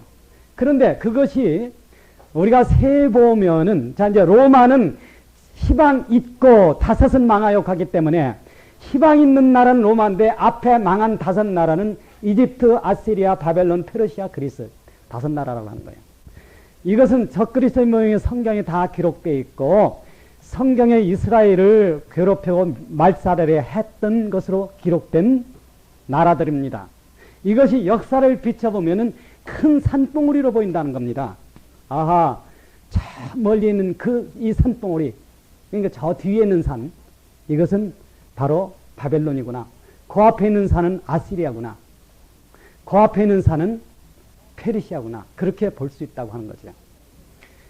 그런데 그것이 우리가 세보면은 자 이제 로마는 시방 있고 5은 망하여 가기 때문에 시방 있는 나라는 로마인데 앞에 망한 5 나라는 이집트, 아시리아, 바벨론, 페르시아, 그리스 5 나라라고 하는 거예요. 이것은 적그리스도의 모형의 성경에 다 기록되어 있고 성경에 이스라엘을 괴롭히고 말살을 했던 것으로 기록된 나라들입니다. 이것이 역사를 비춰보면은 큰 산봉우리로 보인다는 겁니다. 아하, 저 멀리 있는 이 산봉우리, 그러니까 저 뒤에 있는 산, 이것은 바로 바벨론이구나. 그 앞에 있는 산은 아시리아구나. 그 앞에 있는 산은 페르시아구나. 그렇게 볼 수 있다고 하는 거죠.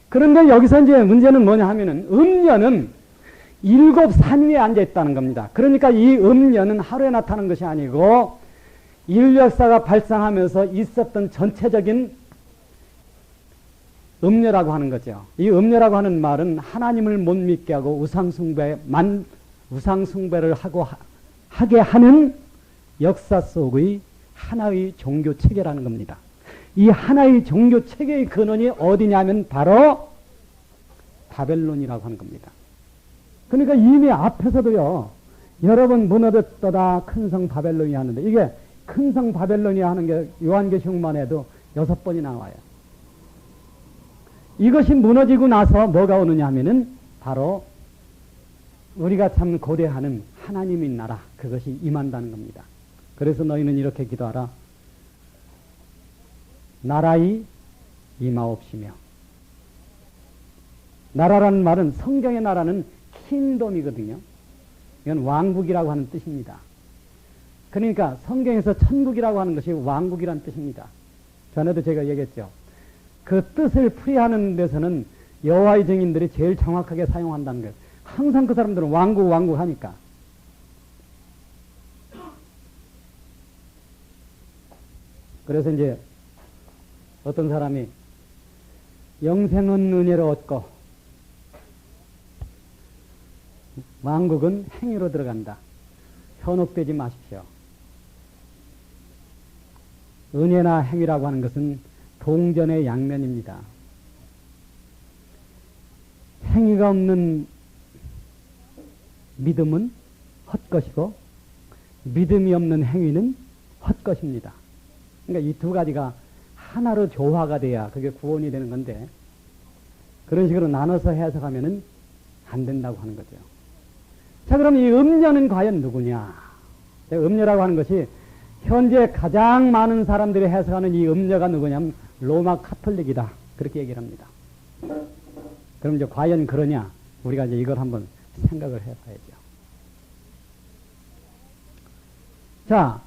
그런데 여기서 이제 문제는 뭐냐 하면은 음녀는 7산 위에 앉아 있다는 겁니다. 그러니까 이 음녀는 하루에 나타나는 것이 아니고 인류 역사가 발생하면서 있었던 전체적인 음녀라고 하는 거죠. 이 음녀라고 하는 말은 하나님을 못 믿게 하고 우상숭배를 하게 하는 역사 속의 하나의 종교 체계라는 겁니다. 이 하나의 종교 체계의 근원이 어디냐면 바로 바벨론이라고 하는 겁니다. 그러니까 이미 앞에서도요, 여러 번 무너졌도다 큰 성 바벨론이 하는데, 이게 큰 성 바벨론이 하는 게 요한계시록만 해도 6번이 나와요. 이것이 무너지고 나서 뭐가 오느냐 하면은 바로 우리가 참 고대하는 하나님의 나라, 그것이 임한다는 겁니다. 그래서 너희는 이렇게 기도하라. 나라의 임하옵시며. 나라라는 말은, 성경의 나라는 킹덤이거든요. 이건 왕국이라고 하는 뜻입니다. 그러니까 성경에서 천국이라고 하는 것이 왕국이라는 뜻입니다. 전에도 제가 얘기했죠. 그 뜻을 풀이하는 데서는 여호와의 증인들이 제일 정확하게 사용한다는 거예요. 항상 그 사람들은 왕국 하니까. 그래서 이제 어떤 사람이 영생은 은혜로 얻고 왕국은 행위로 들어간다. 현혹되지 마십시오. 은혜나 행위라고 하는 것은 동전의 양면입니다. 행위가 없는 믿음은 헛것이고 믿음이 없는 행위는 헛것입니다. 그러니까 이 두 가지가 하나로 조화가 돼야 그게 구원이 되는 건데, 그런 식으로 나눠서 해석하면은 안 된다고 하는 거죠. 자, 그럼 이 음녀는 과연 누구냐? 음녀라고 하는 것이 현재 가장 많은 사람들이 해석하는 이 음녀가 누구냐면 로마 카톨릭이다. 그렇게 얘기를 합니다. 그럼 이제 과연 그러냐? 우리가 이제 이걸 한번 생각을 해봐야죠. 자,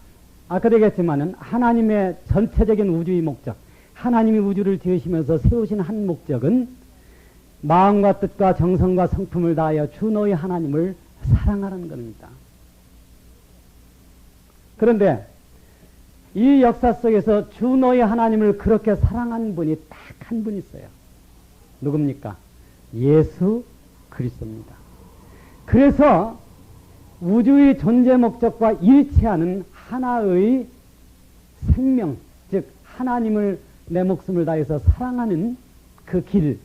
아까도 얘기했지만은 하나님의 전체적인 우주의 목적, 하나님이 우주를 지으시면서 세우신 한 목적은 마음과 뜻과 정성과 성품을 다하여 주 너희 하나님을 사랑하는 겁니다. 그런데 이 역사 속에서 주 너희 하나님을 그렇게 사랑한 분이 딱 한 분 있어요. 누굽니까? 예수 그리스도입니다. 그래서 우주의 존재 목적과 일치하는 하나의 생명, 즉 하나님을 내 목숨을 다해서 사랑하는 그 길,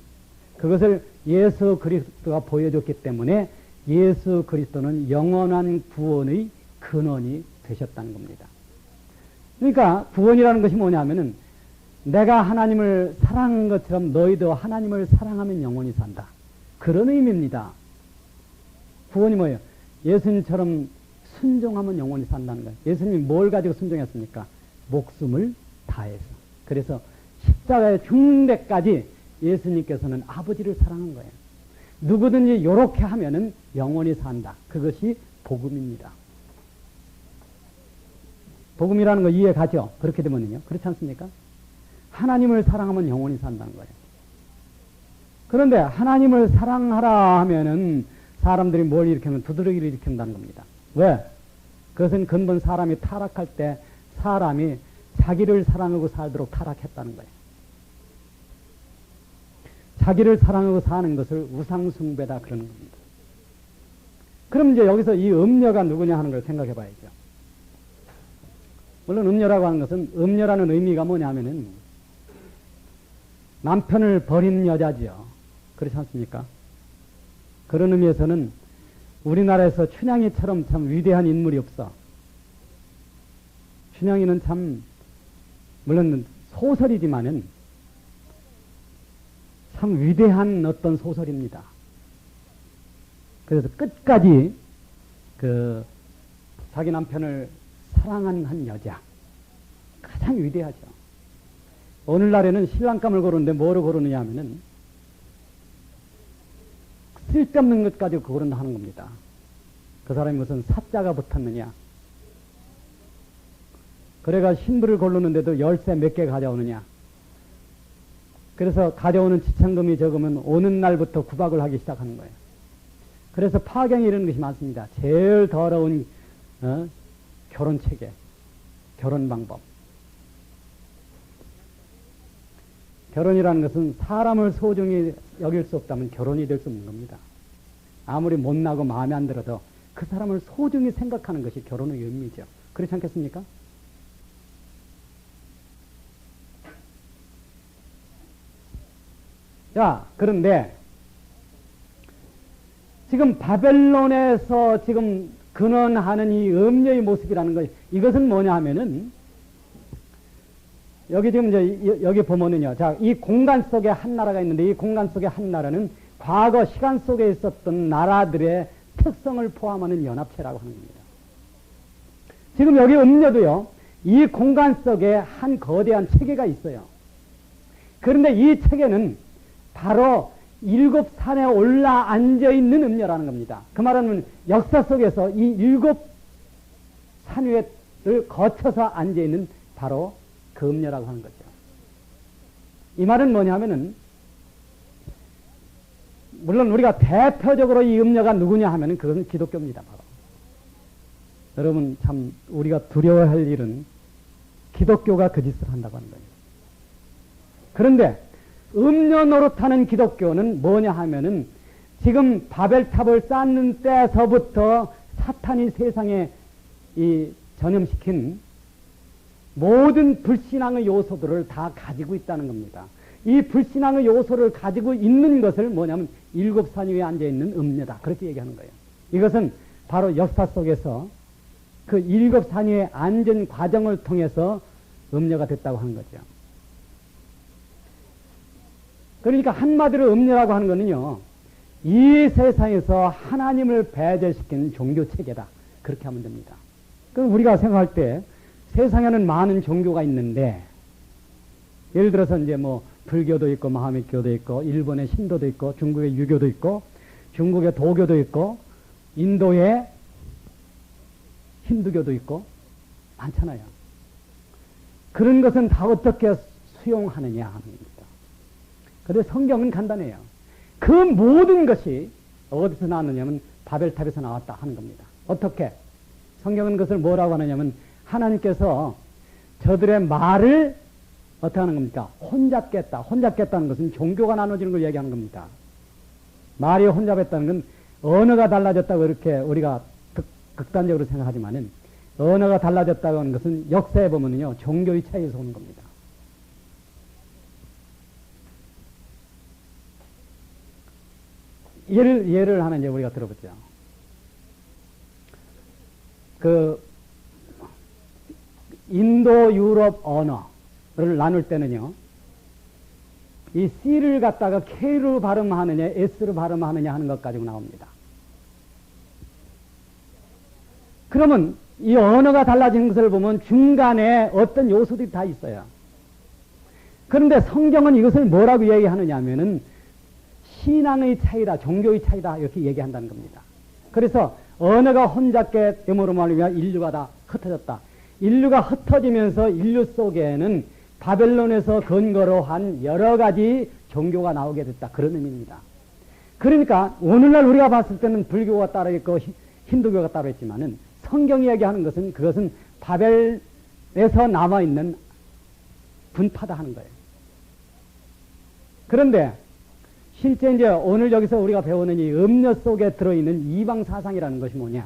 그것을 예수 그리스도가 보여줬기 때문에 예수 그리스도는 영원한 구원의 근원이 되셨다는 겁니다. 그러니까 구원이라는 것이 뭐냐면은 내가 하나님을 사랑한 것처럼 너희도 하나님을 사랑하면 영원히 산다. 그런 의미입니다. 구원이 뭐예요? 예수님처럼 순종하면 영원히 산다는 거예요. 예수님이 뭘 가지고 순종했습니까? 목숨을 다해서. 그래서 십자가에 죽는 데까지 예수님께서는 아버지를 사랑한 거예요. 누구든지 요렇게 하면은 영원히 산다. 그것이 복음입니다. 복음이라는 거 이해 가죠? 그렇게 되면요. 그렇지 않습니까? 하나님을 사랑하면 영원히 산다는 거예요. 그런데 하나님을 사랑하라 하면은 사람들이 뭘 일으키면 두드러기를 일으킨다는 겁니다. 왜? 그것은 근본 사람이 타락할 때 사람이 자기를 사랑하고 살도록 타락했다는 거예요. 자기를 사랑하고 사는 것을 우상숭배다 그러는 겁니다. 그럼 이제 여기서 이 음녀가 누구냐 하는 걸 생각해 봐야죠. 물론 음녀라고 하는 것은, 음녀라는 의미가 뭐냐면은 남편을 버린 여자지요. 그렇지 않습니까? 그런 의미에서는 우리나라에서 춘향이처럼 참 위대한 인물이 없어. 춘향이는 참, 물론 소설이지만은 참 위대한 어떤 소설입니다. 그래서 끝까지 자기 남편을 사랑한 한 여자. 가장 위대하죠. 오늘날에는 신랑감을 고르는데 뭐로 고르느냐 하면은 쓸데없는 것 가지고 고른다 하는 겁니다. 그 사람이 무슨 사자가 붙었느냐. 그래가 신부를 고르는데도 열쇠 몇 개 가져오느냐. 그래서 가져오는 지참금이 적으면 오는 날부터 구박을 하기 시작하는 거예요. 그래서 파경이 이런 것이 많습니다. 제일 더러운 결혼 체계, 결혼 방법. 결혼이라는 것은 사람을 소중히 여길 수 없다면 결혼이 될 수 없는 겁니다. 아무리 못나고 마음에 안 들어도 그 사람을 소중히 생각하는 것이 결혼의 의미죠. 그렇지 않겠습니까? 자, 그런데 지금 바벨론에서 지금 근원하는 이 음녀의 모습이라는 것, 이것은 뭐냐 하면은 여기 지금 이제 여기 보면은요. 자, 이 공간 속에 한 나라가 있는데 이 공간 속에 한 나라는 과거 시간 속에 있었던 나라들의 특성을 포함하는 연합체라고 하는 겁니다. 지금 여기 음녀도요. 이 공간 속에 한 거대한 체계가 있어요. 그런데 이 체계는 바로 일곱 산에 올라 앉아 있는 음녀라는 겁니다. 그 말은 역사 속에서 이 일곱 산 위를 거쳐서 앉아 있는 바로 그 음녀라고 하는 거죠. 이 말은 뭐냐 하면은, 물론 우리가 대표적으로 이 음녀가 누구냐 하면은 그것은 기독교입니다. 바로. 여러분 참 우리가 두려워할 일은 기독교가 그 짓을 한다고 하는 거예요. 그런데 음녀 노릇하는 기독교는 뭐냐 하면은 지금 바벨탑을 쌓는 때서부터 사탄이 세상에 이 전염시킨 모든 불신앙의 요소들을 다 가지고 있다는 겁니다. 이 불신앙의 요소를 가지고 있는 것을 뭐냐면 일곱 산 위에 앉아있는 음녀다. 그렇게 얘기하는 거예요. 이것은 바로 역사 속에서 그 일곱 산 위에 앉은 과정을 통해서 음녀가 됐다고 하는 거죠. 그러니까 한마디로 음녀라고 하는 거는요, 이 세상에서 하나님을 배제시킨 종교체계다. 그렇게 하면 됩니다. 그럼 우리가 생각할 때 세상에는 많은 종교가 있는데, 예를 들어서 이제 뭐 불교도 있고 마하미교도 있고 일본의 신도도 있고 중국의 유교도 있고 중국의 도교도 있고 인도의 힌두교도 있고 많잖아요. 그런 것은 다 어떻게 수용하느냐 하는 겁니다. 그런데 성경은 간단해요. 그 모든 것이 어디서 나왔느냐면 바벨탑에서 나왔다 하는 겁니다. 어떻게? 성경은 그것을 뭐라고 하느냐면 하나님께서 저들의 말을 어떻게 하는 겁니까? 혼잡겠다. 혼잡겠다는 것은 종교가 나눠지는 걸 얘기하는 겁니다. 말이 혼잡했다는 건 언어가 달라졌다고 이렇게 우리가 극단적으로 생각하지만은 언어가 달라졌다고 하는 것은 역사에 보면은요, 종교의 차이에서 오는 겁니다. 예를 하나 이제 우리가 들어보죠. 그 인도 유럽 언어를 나눌 때는요, 이 C를 갖다가 K로 발음하느냐 S로 발음하느냐 하는 것 가지고 나옵니다. 그러면 이 언어가 달라진 것을 보면 중간에 어떤 요소들이 다 있어요. 그런데 성경은 이것을 뭐라고 얘기하느냐 하면은 신앙의 차이다, 종교의 차이다 이렇게 얘기한다는 겁니다. 그래서 언어가 혼잡게 됨으로 말미암아 인류가 다 흩어졌다. 인류가 흩어지면서 인류 속에는 바벨론에서 근거로 한 여러 가지 종교가 나오게 됐다. 그런 의미입니다. 그러니까 오늘날 우리가 봤을 때는 불교가 따로 있고 힌두교가 따로 있지만은 성경이 얘기하는 것은 그것은 바벨에서 남아있는 분파다 하는 거예요. 그런데 실제 이제 오늘 여기서 우리가 배우는 이 음료 속에 들어있는 이방 사상이라는 것이 뭐냐?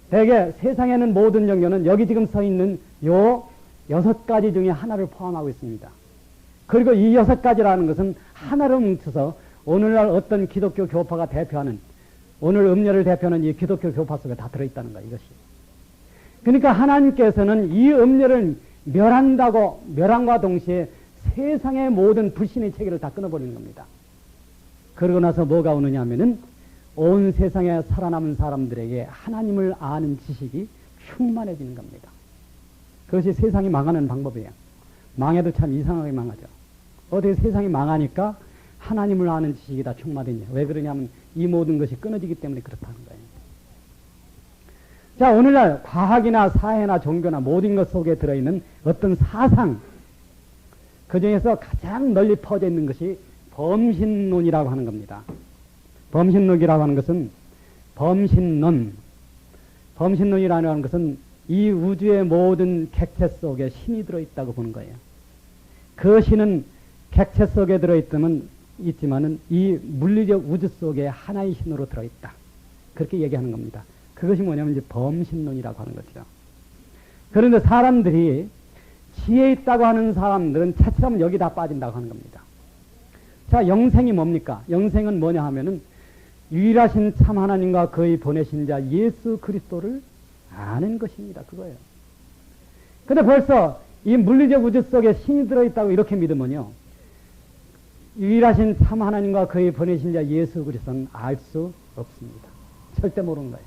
대개 세상에는 모든 종교는 여기 지금 서 있는 요 6가지 중에 하나를 포함하고 있습니다. 그리고 이 6가지라는 것은 하나로 뭉쳐서 오늘날 어떤 기독교 교파가 대표하는, 오늘 음료를 대표하는 이 기독교 교파 속에 다 들어있다는 거예요, 이것이. 그러니까 하나님께서는 이 음료를 멸한다고, 멸함과 동시에 세상의 모든 불신의 체계를 다 끊어버리는 겁니다. 그러고 나서 뭐가 오느냐 하면은 온 세상에 살아남은 사람들에게 하나님을 아는 지식이 충만해지는 겁니다. 그것이 세상이 망하는 방법이에요. 망해도 참 이상하게 망하죠. 어떻게 세상이 망하니까 하나님을 아는 지식이 다 촉마되냐. 왜 그러냐면 이 모든 것이 끊어지기 때문에 그렇다는 거예요. 자, 오늘날 과학이나 사회나 종교나 모든 것 속에 들어있는 어떤 사상, 그 중에서 가장 널리 퍼져 있는 것이 범신론이라고 하는 겁니다. 범신론이라고 하는 것은 범신론이라는 것은 이 우주의 모든 객체 속에 신이 들어있다고 보는 거예요. 그 신은 객체 속에 있지만은 이 물리적 우주 속에 하나의 신으로 들어있다. 그렇게 얘기하는 겁니다. 그것이 뭐냐면 이제 범신론이라고 하는 거죠. 그런데 사람들이 지혜 있다고 하는 사람들은 차츰 여기 다 빠진다고 하는 겁니다. 자, 영생이 뭡니까? 영생은 뭐냐 하면은 유일하신 참 하나님과 그의 보내신 자 예수 그리스도를 아는 것입니다. 그거예요. 근데 벌써 이 물리적 우주 속에 신이 들어있다고 이렇게 믿으면요, 유일하신 참 하나님과 그의 보내신 자 예수 그리스도는 알 수 없습니다. 절대 모르는 거예요.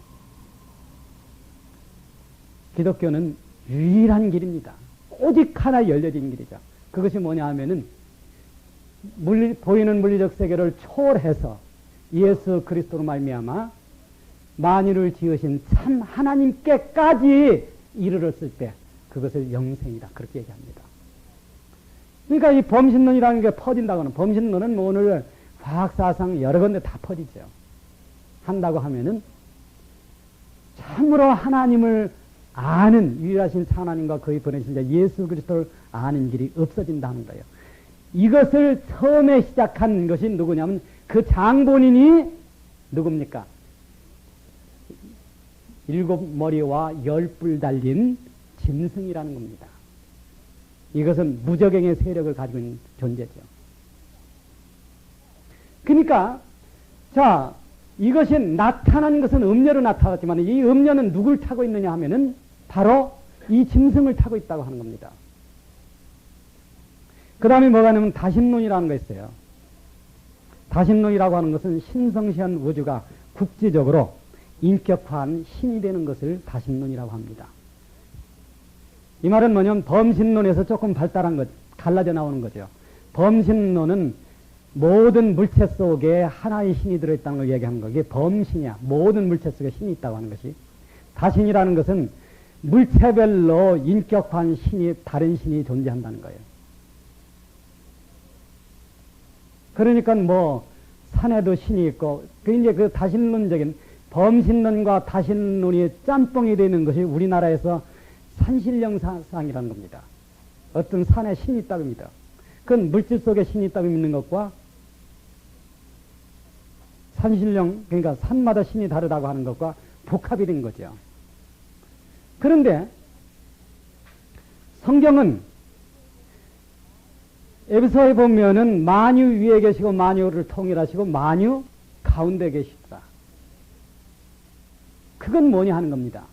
기독교는 유일한 길입니다. 오직 하나 열려진 길이죠. 그것이 뭐냐 하면은 보이는 물리적 세계를 초월해서 예수 그리스도로 말미암아 만유를 지으신 참 하나님께까지 이르렀을 때 그것을 영생이다. 그렇게 얘기합니다. 그러니까 이 범신론이라는 게 퍼진다고 하는, 범신론은 뭐 오늘 과학사상 여러 군데 다 퍼지죠. 한다고 하면은 참으로 하나님을 아는, 유일하신 하나님과 그의 보내신 자 예수 그리스도를 아는 길이 없어진다는 거예요. 이것을 처음에 시작한 것이 누구냐면 그 장본인이 누굽니까? 7머리와 10뿔 달린 짐승이라는 겁니다. 이것은 무적행의 세력을 가지고 있는 존재죠. 그러니까 자, 이것이 나타난 것은 음녀로 나타났지만 이 음녀는 누굴 타고 있느냐 하면은 바로 이 짐승을 타고 있다고 하는 겁니다. 그 다음에 뭐가 있냐면 다신론이라는 거 있어요. 다신론이라고 하는 것은 신성시한 우주가 국지적으로 인격화한 신이 되는 것을 다신론이라고 합니다. 이 말은 뭐냐면 범신론에서 조금 발달한 것, 갈라져 나오는 거죠. 범신론은 모든 물체 속에 하나의 신이 들어있다는 걸 얘기하는 거예요. 이게 범신이야. 모든 물체 속에 신이 있다고 하는 것이. 다신이라는 것은 물체별로 인격화한 신이, 다른 신이 존재한다는 거예요. 그러니까 뭐 산에도 신이 있고, 이제 그 다신론적인 범신론과 다신론이 짬뽕이 되는 것이 우리나라에서 산신령사상이라는 겁니다. 어떤 산에 신이 있다고 합니다. 그건 물질 속에 신이 있다고 믿는 것과 산신령, 그러니까 산마다 신이 다르다고 하는 것과 복합이 된 거죠. 그런데 성경은 에베소에 보면은 만유 위에 계시고 만유를 통일하시고 만유 가운데 계시다. 그건 뭐냐 하는 겁니다.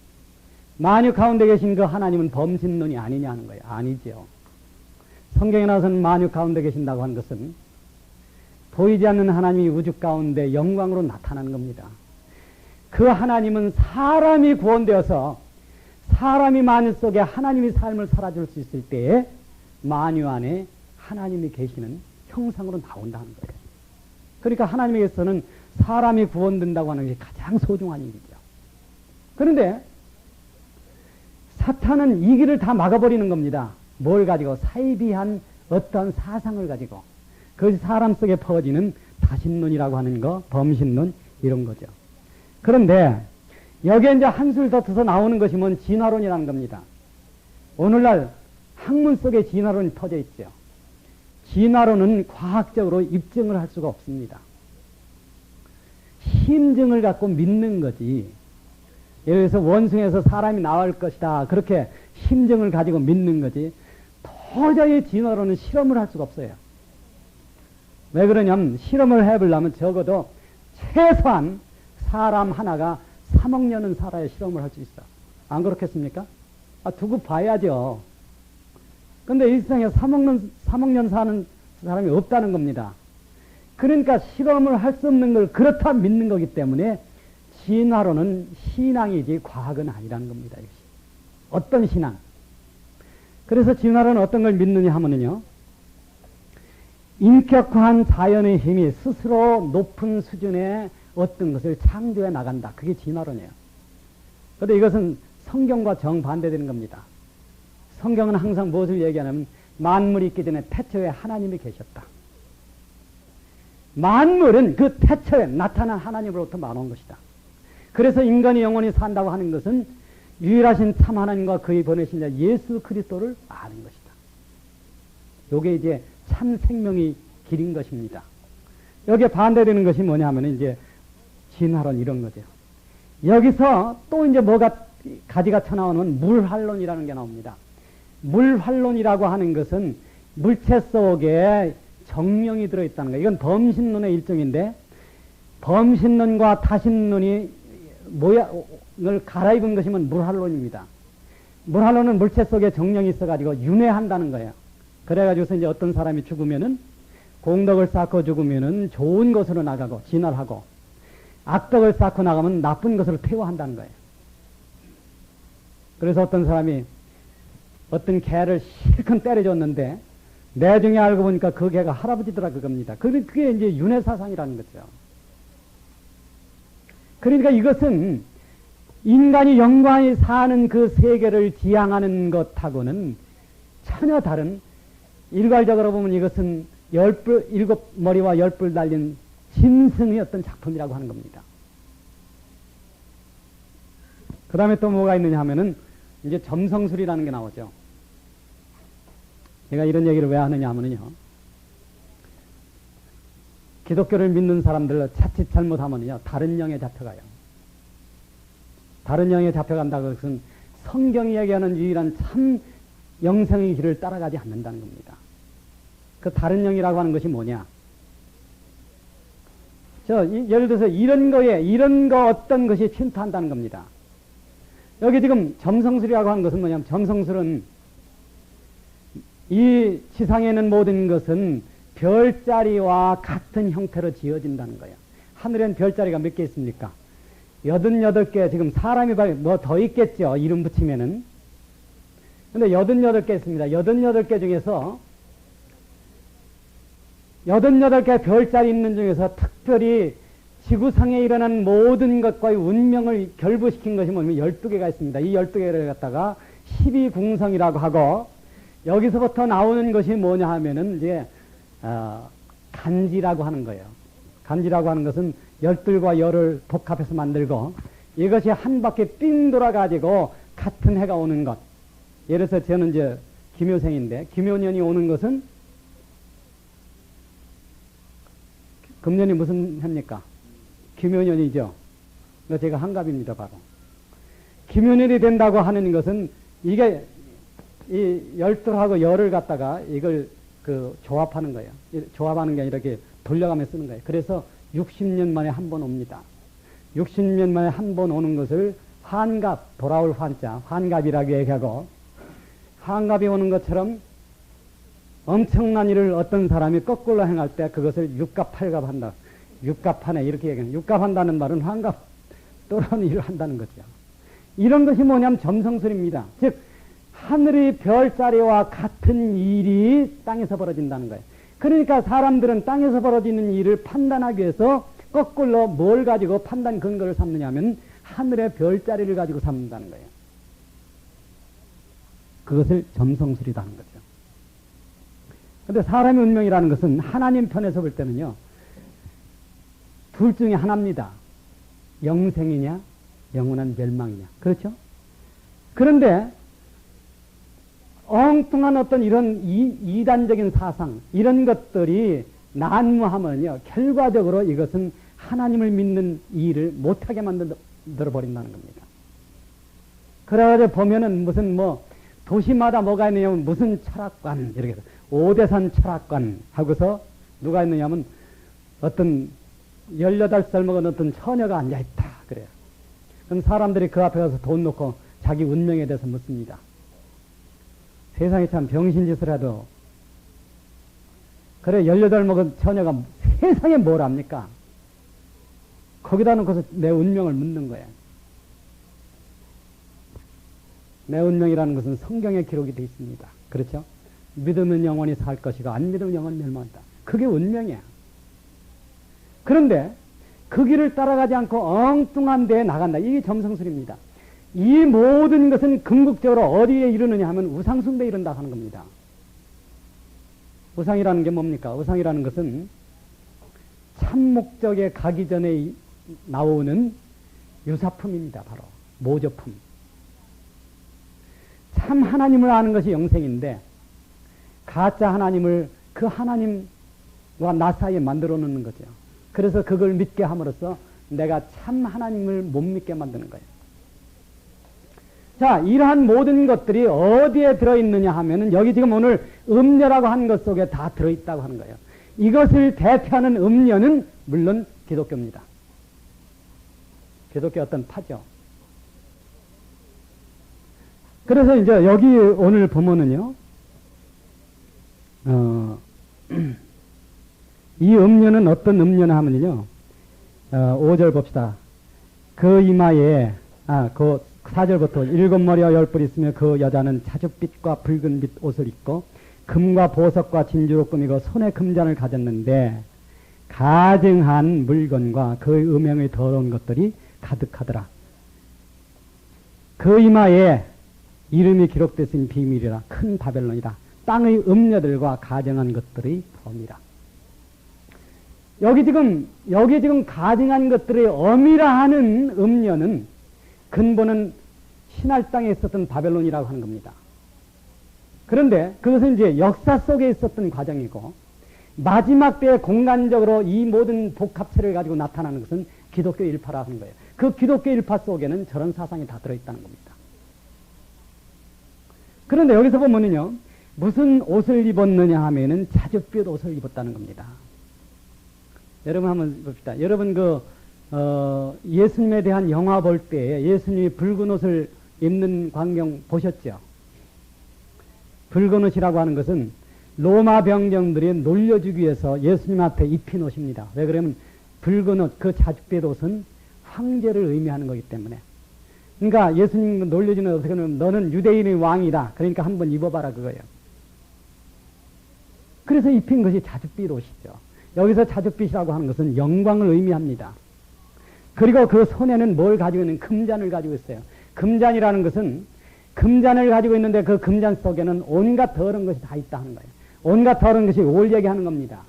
만유 가운데 계신 그 하나님은 범신론이 아니냐 하는 거예요. 아니죠. 성경에 나서는 만유 가운데 계신다고 하는 것은 보이지 않는 하나님이 우주 가운데 영광으로 나타나는 겁니다. 그 하나님은 사람이 구원되어서 사람이 만유 속에 하나님의 삶을 살아줄 수 있을 때에 만유 안에 하나님이 계시는 형상으로 나온다는 거예요. 그러니까 하나님에게서는 사람이 구원된다고 하는 게 가장 소중한 일이죠. 그런데 사탄은 이 길을 다 막아버리는 겁니다. 뭘 가지고? 사이비한 어떤 사상을 가지고. 그것이 사람 속에 퍼지는 다신론이라고 하는 거, 범신론, 이런 거죠. 그런데 여기에 이제 한술 더 터서 나오는 것이 뭔 진화론이라는 겁니다. 오늘날 학문 속에 진화론이 퍼져 있죠. 진화론은 과학적으로 입증을 할 수가 없습니다. 심증을 갖고 믿는 거지. 여기서 원숭이에서 사람이 나올 것이다. 그렇게 심증을 가지고 믿는 거지. 도저히 진화론은 실험을 할 수가 없어요. 왜 그러냐면 실험을 해보려면 적어도 최소한 사람 하나가 3억 년은 살아야 실험을 할 수 있어. 안 그렇겠습니까? 두고 봐야죠. 근데 이 세상에 3억 년 사는 사람이 없다는 겁니다. 그러니까 실험을 할 수 없는 걸 그렇다 믿는 거기 때문에 진화론은 신앙이지 과학은 아니라는 겁니다. 역시. 어떤 신앙? 그래서 진화론은 어떤 걸 믿느냐 하면요. 인격화한 자연의 힘이 스스로 높은 수준의 어떤 것을 창조해 나간다. 그게 진화론이에요. 그런데 이것은 성경과 정반대되는 겁니다. 성경은 항상 무엇을 얘기하냐면 만물이 있기 전에 태초에 하나님이 계셨다. 만물은 그 태초에 나타난 하나님으로부터 나온 것이다. 그래서 인간이 영원히 산다고 하는 것은 유일하신 참 하나님과 그의 보내신 자 예수 그리스도를 아는 것이다. 요게 이제 참 생명의 길인 것입니다. 여기에 반대되는 것이 뭐냐 하면 이제 진화론 이런 거죠. 여기서 또 이제 뭐가 가지가 쳐나오는 물환론이라는 게 나옵니다. 물환론이라고 하는 것은 물체 속에 정령이 들어있다는 거예요. 이건 범신론의 일종인데 범신론과 타신론이 모양을 갈아입은 것이 물환론입니다. 물환론은 물체 속에 정령이 있어가지고 윤회한다는 거예요. 그래가지고서 이제 어떤 사람이 죽으면은 공덕을 쌓고 죽으면은 좋은 것으로 나가고 진화를 하고 악덕을 쌓고 나가면 나쁜 것으로 퇴화한다는 거예요. 그래서 어떤 사람이 어떤 개를 실컷 때려줬는데 나중에 알고 보니까 그 개가 할아버지더라 그겁니다. 그게 이제 윤회사상이라는 거죠. 그러니까 이것은 인간이 영광이 사는 그 세계를 지향하는 것하고는 전혀 다른, 일괄적으로 보면 이것은 일곱 머리와 열뿔 달린 짐승의 어떤 작품이라고 하는 겁니다. 그 다음에 또 뭐가 있느냐 하면은 이제 점성술이라는 게 나오죠. 제가 이런 얘기를 왜 하느냐 하면요. 기독교를 믿는 사람들 자칫 잘못하면요. 다른 영에 잡혀가요. 다른 영에 잡혀간다고 그것은 성경이 얘기하는 유일한 참 영생의 길을 따라가지 않는다는 겁니다. 그 다른 영이라고 하는 것이 뭐냐? 예를 들어서 이런 거 어떤 것이 침투한다는 겁니다. 여기 지금 점성술이라고 하는 것은 뭐냐면 점성술은 이 지상에 있는 모든 것은 별자리와 같은 형태로 지어진다는 거예요. 하늘엔 별자리가 몇 개 있습니까? 88개, 지금 사람이 뭐 더 있겠죠. 이름 붙이면은. 근데 88개 있습니다. 88개 중에서 88개 별자리 있는 중에서 특별히 지구상에 일어난 모든 것과의 운명을 결부시킨 것이 뭐냐면 12개가 있습니다. 이 12개를 갖다가 12궁성이라고 하고 여기서부터 나오는 것이 뭐냐 하면은 이제 간지라고 하는 거예요. 간지라고 하는 것은 열들과 열을 복합해서 만들고 이것이 한 바퀴 삥 돌아가지고 같은 해가 오는 것. 예를 들어서 저는 이제 김효생인데 김효년이 오는 것은 금년이 무슨 해입니까? 김효년이죠. 제가 한갑입니다, 바로. 김효년이 된다고 하는 것은 이게 이 열들하고 열을 갖다가 이걸 조합하는 거예요. 조합하는 게 아니라 이렇게 돌려가며 쓰는 거예요. 그래서 60년 만에 한 번 옵니다. 60년 만에 한 번 오는 것을 환갑, 돌아올 환자, 환갑이라고 얘기하고 환갑이 오는 것처럼 엄청난 일을 어떤 사람이 거꾸로 행할 때 그것을 육갑, 팔갑 한다. 육갑하네 이렇게 얘기해요. 육갑한다는 말은 환갑 또는 일을 한다는 거죠. 이런 것이 뭐냐면 점성술입니다. 즉 하늘의 별자리와 같은 일이 땅에서 벌어진다는 거예요. 그러니까 사람들은 땅에서 벌어지는 일을 판단하기 위해서 거꾸로 뭘 가지고 판단 근거를 삼느냐면 하늘의 별자리를 가지고 삼는다는 거예요. 그것을 점성술이다 하는 거죠. 그런데 사람의 운명이라는 것은 하나님 편에서 볼 때는요. 둘 중에 하나입니다. 영생이냐 영원한 멸망이냐. 그렇죠? 그런데 엉뚱한 어떤 이런 이단적인 사상 이런 것들이 난무하면요. 결과적으로 이것은 하나님을 믿는 일을 못하게 만들어 버린다는 겁니다. 그래가지고 보면은 무슨 뭐 도시마다 뭐가 있느냐면 무슨 철학관 이렇게 5대산 철학관 하고서 누가 있느냐면 어떤 18살 먹은 어떤 처녀가 앉아있다 그래요. 그럼 사람들이 그 앞에 가서 돈 놓고 자기 운명에 대해서 묻습니다. 세상에 참 병신짓을 해도 그래 18 먹은 처녀가 세상에 뭘 합니까? 거기다 놓고서 내 운명을 묻는 거예요. 내 운명이라는 것은 성경에 기록이 되어 있습니다. 그렇죠? 믿으면 영원히 살 것이고 안 믿으면 영원히 멸망한다. 그게 운명이야. 그런데 그 길을 따라가지 않고 엉뚱한 데에 나간다. 이게 점성술입니다. 이 모든 것은 궁극적으로 어디에 이르느냐 하면 우상숭배에 이른다 하는 겁니다. 우상이라는 게 뭡니까? 우상이라는 것은 참 목적에 가기 전에 나오는 유사품입니다. 바로 모조품. 참 하나님을 아는 것이 영생인데 가짜 하나님을 그 하나님과 나 사이에 만들어 놓는 거죠. 그래서 그걸 믿게 함으로써 내가 참 하나님을 못 믿게 만드는 거예요. 자, 이러한 모든 것들이 어디에 들어있느냐 하면은 여기 지금 오늘 음녀라고 하는 것 속에 다 들어있다고 하는 거예요. 이것을 대표하는 음녀는 물론 기독교입니다. 기독교 어떤 파죠. 그래서 이제 여기 오늘 보면은요, 이 음녀는 어떤 음녀나 하면요, 5절 봅시다. 그 이마에, 그 4절부터 7머리와 10뿔 있으며 그 여자는 자줏빛과 붉은빛 옷을 입고 금과 보석과 진주로 꾸미고 손에 금잔을 가졌는데 가증한 물건과 그 음행의 더러운 것들이 가득하더라. 그 이마에 이름이 기록됐으니 비밀이라 큰 바벨론이다. 땅의 음녀들과 가증한 것들의 범이라. 여기 지금 가증한 것들의 엄이라 하는 음녀는 근본은 신할 땅에 있었던 바벨론이라고 하는 겁니다. 그런데 그것은 이제 역사 속에 있었던 과정이고 마지막 때에 공간적으로 이 모든 복합체를 가지고 나타나는 것은 기독교 일파라고 하는 거예요. 그 기독교 일파 속에는 저런 사상이 다 들어있다는 겁니다. 그런데 여기서 보면은요, 무슨 옷을 입었느냐 하면은 자줏빛 옷을 입었다는 겁니다. 여러분 한번 봅시다. 여러분 예수님에 대한 영화 볼 때 예수님이 붉은 옷을 입는 광경 보셨죠? 붉은 옷이라고 하는 것은 로마 병정들이 놀려주기 위해서 예수님 앞에 입힌 옷입니다. 왜 그러면 붉은 옷, 그 자줏빛 옷은 황제를 의미하는 거기 때문에. 그러니까 예수님 놀려주는 어떻게 하면 너는 유대인의 왕이다. 그러니까 한번 입어봐라 그거예요. 그래서 입힌 것이 자줏빛 옷이죠. 여기서 자줏빛이라고 하는 것은 영광을 의미합니다. 그리고 그 손에는 뭘 가지고 있는 금잔을 가지고 있어요. 금잔이라는 것은 금잔을 가지고 있는데 그 금잔 속에는 온갖 더러운 것이 다 있다 하는 거예요. 온갖 더러운 것이 올 얘기하는 겁니다.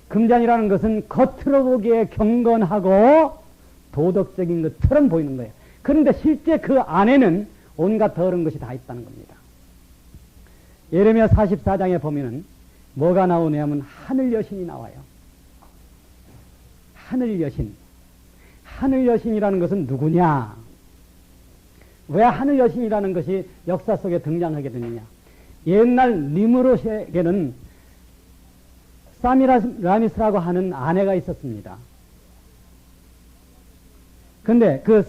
금잔이라는 것은 겉으로 보기에 경건하고 도덕적인 것처럼 보이는 거예요. 그런데 실제 그 안에는 온갖 더러운 것이 다 있다는 겁니다. 예레미야 44장에 보면은 뭐가 나오냐면 하늘 여신이 나와요. 하늘 여신. 하늘 여신이라는 것은 누구냐? 왜 하늘 여신이라는 것이 역사 속에 등장하게 되느냐? 옛날 니므롯에게는 사미라미스라고 하는 아내가 있었습니다. 근데 그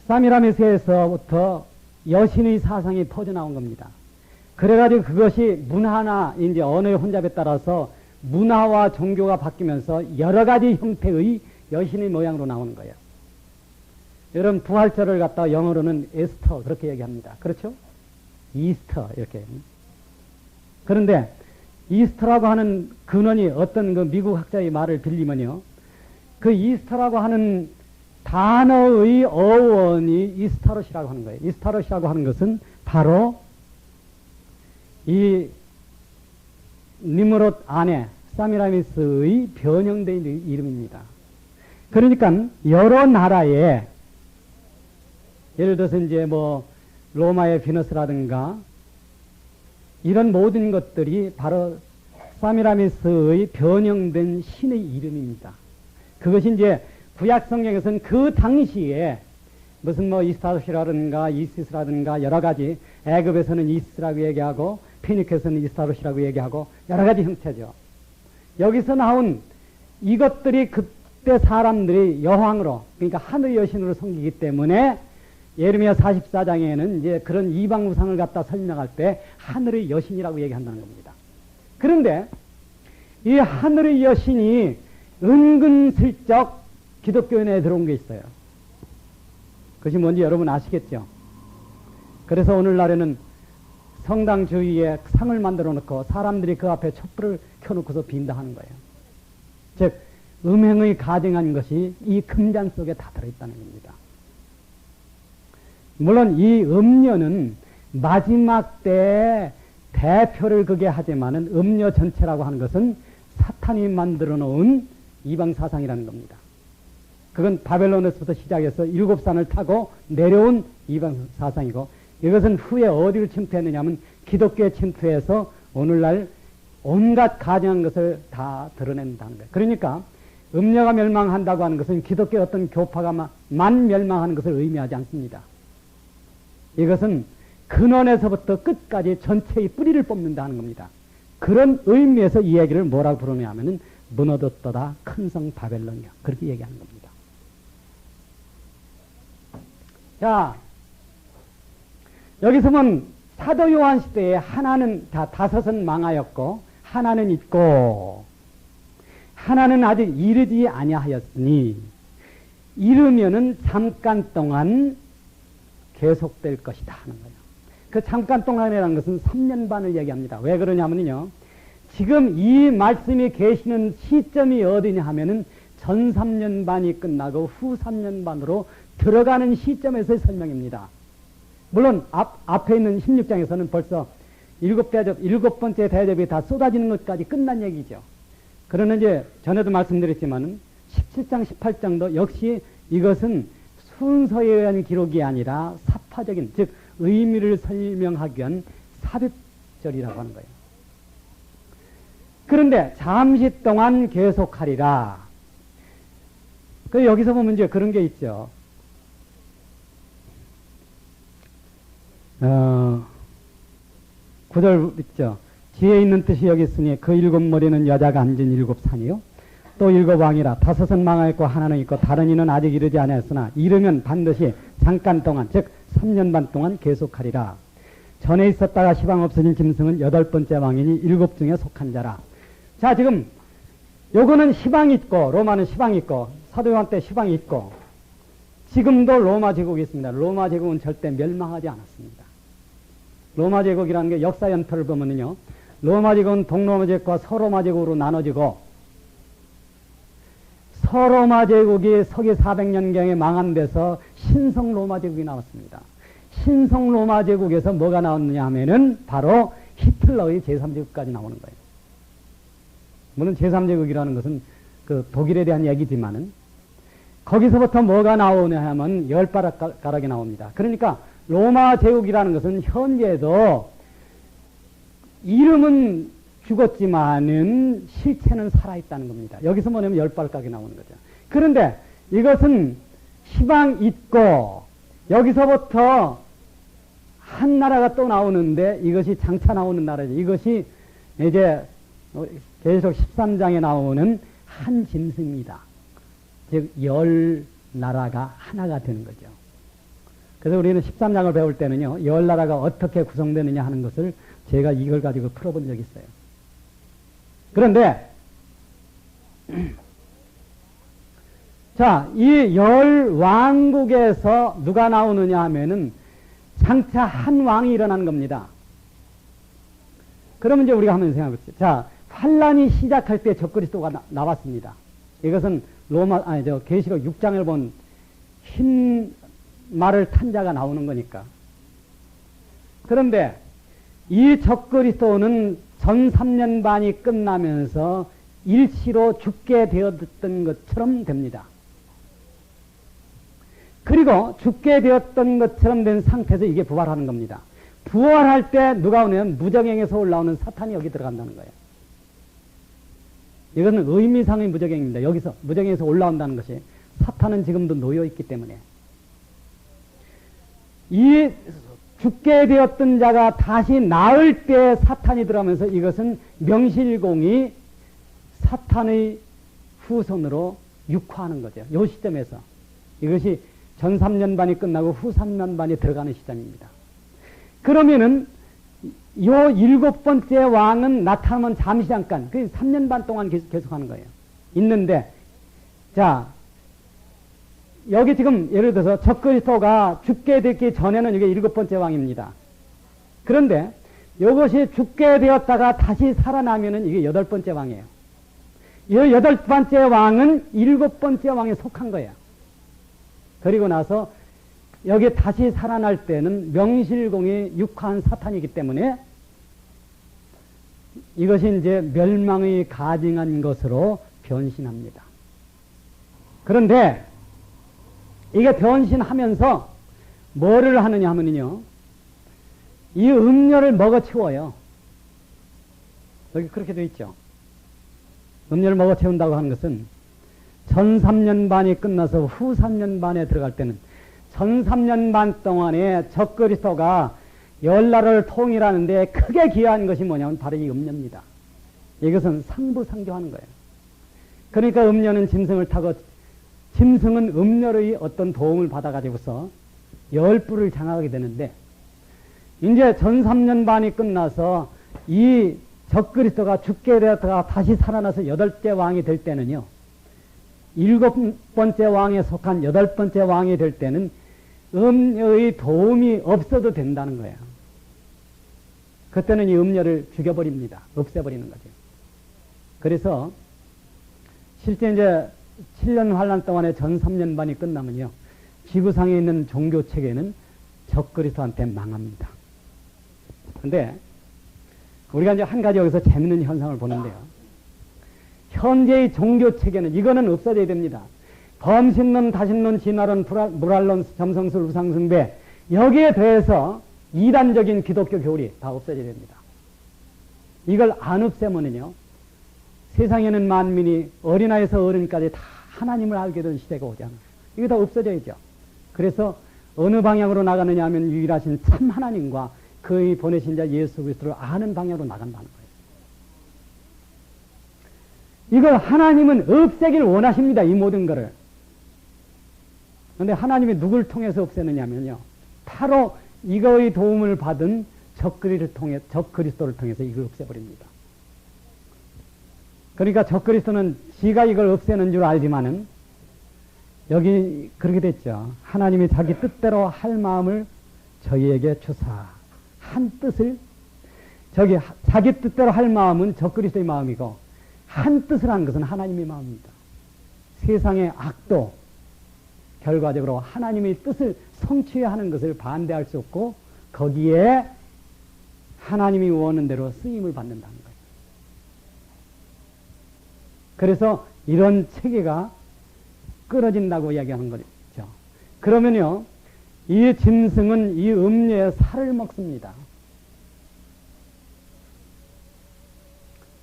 사미라미스에서부터 여신의 사상이 퍼져나온 겁니다. 그래가지고 그것이 문화나 이제 언어의 혼잡에 따라서 문화와 종교가 바뀌면서 여러 가지 형태의 여신의 모양으로 나오는 거예요. 여러분 부활절을 갖다 영어로는 에스터 그렇게 얘기합니다. 그렇죠? 이스터 이렇게. 그런데 이스터라고 하는 근원이 어떤 그 미국 학자의 말을 빌리면요, 그 이스터라고 하는 단어의 어원이 이스타롯이라고 하는 거예요. 이스타롯이라고 하는 것은 바로 이 니므롯 아내 사미라미스의 변형된 이름입니다. 그러니까 여러 나라에 예를 들어서 이제 뭐 로마의 비너스라든가 이런 모든 것들이 바로 사미라미스의 변형된 신의 이름입니다. 그것이 이제 구약 성경에서는 그 당시에 무슨 뭐 이스타롯이라든가 이시스라든가 여러 가지, 애굽에서는 이시스라고 얘기하고 피닉에서는 이스타롯이라고 얘기하고 여러 가지 형태죠. 여기서 나온 이것들이 그때 사람들이 여왕으로, 그러니까 하늘 여신으로 섬기기 때문에 예레미야 44장에는 이제 그런 이방 우상을 갖다 설명할 때 하늘의 여신이라고 얘기한다는 겁니다. 그런데 이 하늘의 여신이 은근슬쩍 기독교인에 들어온 게 있어요. 그것이 뭔지 여러분 아시겠죠? 그래서 오늘날에는 성당 주위에 상을 만들어 놓고 사람들이 그 앞에 촛불을 켜놓고서 빈다 하는 거예요. 즉 음행의 가증한 것이 이 금잔 속에 다 들어있다는 겁니다. 물론 이 음녀는 마지막 때에 대표를 그게 하지만은 음녀 전체라고 하는 것은 사탄이 만들어 놓은 이방 사상이라는 겁니다. 그건 바벨론에서부터 시작해서 7산을 타고 내려온 이방 사상이고, 이것은 후에 어디를 침투했느냐 하면 기독교에 침투해서 오늘날 온갖 가증한 것을 다 드러낸다는 거예요. 그러니까 음녀가 멸망한다고 하는 것은 기독교의 어떤 교파가 만 멸망하는 것을 의미하지 않습니다. 이것은 근원에서부터 끝까지 전체의 뿌리를 뽑는다는 겁니다. 그런 의미에서 이 얘기를 뭐라고 부르냐 하면은 무너졌도다 큰 성 바벨론이야. 그렇게 얘기하는 겁니다. 자, 여기서 보면 사도 요한 시대에 하나는 다섯은 망하였고 하나는 있고 하나는 아직 이르지 아니하였으니 이르면은 잠깐 동안 계속될 것이다 하는 거예요. 그 잠깐 동안이라는 것은 3년 반을 얘기합니다. 왜 그러냐면요, 지금 이 말씀이 계시는 시점이 어디냐 하면은 전 3년 반이 끝나고 후 3년 반으로 들어가는 시점에서의 설명입니다. 물론 앞에 있는 16장에서는 벌써 7번째 대접이 다 쏟아지는 것까지 끝난 얘기죠. 그러나 이제 전에도 말씀드렸지만은 17장, 18장도 역시 이것은 순서에 의한 기록이 아니라 사파적인, 즉 의미를 설명하기 위한 삽입절이라고 하는 거예요. 그런데 잠시 동안 계속하리라. 그 여기서 보면 이제 그런 게 있죠. 구절 있죠. 지혜 있는 뜻이 여기 있으니 그 7머리는 여자가 앉은 7산이요. 또 7왕이라 다섯은 망하였고 하나는 있고 다른 이는 아직 이르지 아니하였으나 이르면 반드시 잠깐 동안, 즉 3년 반 동안 계속하리라. 전에 있었다가 시방 없어진 짐승은 8번째 왕이니 7 중에 속한 자라. 자, 지금 요거는 시방이 있고 로마는 시방이 있고 사도 요한 때 시방이 있고 지금도 로마 제국이 있습니다. 로마 제국은 절대 멸망하지 않았습니다. 로마 제국이라는 게 역사 연표를 보면요, 로마 제국은 동로마 제국과 서로마 제국으로 나눠지고 서로마 제국이 서기 400년경에 망한 데서 신성 로마 제국이 나왔습니다. 신성 로마 제국에서 뭐가 나왔느냐 하면은 바로 히틀러의 제3제국까지 나오는 거예요. 물론 제3제국이라는 것은 그 독일에 대한 얘기지만은 거기서부터 뭐가 나오냐 하면 10가락이 나옵니다. 그러니까 로마 제국이라는 것은 현재도 이름은 죽었지만은 실체는 살아있다는 겁니다. 여기서 뭐냐면 10가락이 나오는 거죠. 그런데 이것은 시방 있고 여기서부터 한 나라가 또 나오는데 이것이 장차 나오는 나라죠. 이것이 이제 계속 13장에 나오는 한 짐승입니다. 즉 10나라가 하나가 되는 거죠. 그래서 우리는 13장을 배울 때는요, 10나라가 어떻게 구성되느냐 하는 것을 제가 이걸 가지고 풀어본 적이 있어요. 그런데 자, 이 10왕국에서 누가 나오느냐 하면은 장차 한 왕이 일어나는 겁니다. 그러면 이제 우리가 한번 생각해 보죠. 자, 환란이 시작할 때 적그리스도가 나왔습니다. 이것은 계시록 6장을 본 흰 말을 탄 자가 나오는 거니까. 그런데 이 적그리스도는 전 3년 반이 끝나면서 일시로 죽게 되었던 것처럼 됩니다. 그리고 죽게 되었던 것처럼 된 상태에서 이게 부활하는 겁니다. 부활할 때 누가 오냐면 무저갱에서 올라오는 사탄이 여기 들어간다는 거예요. 이것은 의미상의 무저갱입니다. 여기서 무저갱에서 올라온다는 것이 사탄은 지금도 놓여있기 때문에 이 죽게 되었던 자가 다시 나을 때 사탄이 들어가면서 이것은 명실공히 사탄의 후손으로 육화하는 거죠. 이 시점에서 이것이 전 3년 반이 끝나고 후 3년 반이 들어가는 시점입니다. 그러면은 요 7번째 왕은 나타나면 잠시 잠깐, 그 3년 반 동안 계속하는 거예요. 있는데, 자, 여기 지금 예를 들어서 적그리스도가 죽게 되기 전에는 이게 7번째 왕입니다. 그런데 이것이 죽게 되었다가 다시 살아나면은 이게 8번째 왕이에요. 이 8번째 왕은 7번째 왕에 속한 거예요. 그리고 나서 여기 다시 살아날 때는 명실공히 육한 사탄이기 때문에 이것이 이제 멸망의 가증한 것으로 변신합니다. 그런데 이게 변신하면서 뭐를 하느냐 하면요, 이 음료를 먹어치워요. 여기 그렇게 되어 있죠. 음료를 먹어치운다고 하는 것은 전 3년 반이 끝나서 후 3년 반에 들어갈 때는 전 3년 반 동안에 적그리스도가 열나라를 통일하는데 크게 기여한 것이 뭐냐면 바로 이 음료입니다. 이것은 상부상조하는 거예요. 그러니까 음료는 짐승을 타고, 짐승은 음료의 어떤 도움을 받아가지고서 열불을 장악하게 되는데, 이제 전 3년 반이 끝나서 이 적그리스도가 죽게 되었다가 다시 살아나서 8째 왕이 될 때는요, 7번째 왕에 속한 8번째 왕이 될 때는 음료의 도움이 없어도 된다는 거예요. 그때는 이 음료를 죽여버립니다. 없애버리는 거죠. 그래서 실제 이제 7년 환란 동안에 전 3년 반이 끝나면요, 지구상에 있는 종교 체계는 적그리스도한테 망합니다. 근데 우리가 이제 한 가지 여기서 재밌는 현상을 보는데요. 현재의 종교 체계는 이거는 없어져야 됩니다. 범신론, 다신론, 진화론, 불활론, 점성술, 우상숭배, 여기에 대해서 이단적인 기독교 교리 다 없어져야 됩니다. 이걸 안 없애면은요, 세상에는 만민이 어린아이에서 어른까지 다 하나님을 알게 된 시대가 오잖아요. 이게 다 없어져야죠. 그래서 어느 방향으로 나가느냐 하면 유일하신 참 하나님과 그의 보내신 자 예수 그리스도를 아는 방향으로 나간다는 거예요. 이걸 하나님은 없애길 원하십니다. 이 모든 것을. 그런데 하나님이 누굴 통해서 없애느냐면요, 바로 이거의 도움을 받은 적그리스도를 통해서 이걸 없애버립니다. 그러니까 적그리스도는 지가 이걸 없애는 줄 알지만은 여기 그렇게 됐죠. 하나님이 자기 뜻대로 할 마음을 저희에게 주사. 한 뜻을, 자기 뜻대로 할 마음은 적그리스도의 마음이고, 한 뜻을 한 것은 하나님의 마음입니다. 세상의 악도 결과적으로 하나님의 뜻을 성취해야 하는 것을 반대할 수 없고, 거기에 하나님이 원하는 대로 쓰임을 받는다는 거예요. 그래서 이런 체계가 끊어진다고 이야기하는 거죠. 그러면요, 이 짐승은 이 음료의 살을 먹습니다.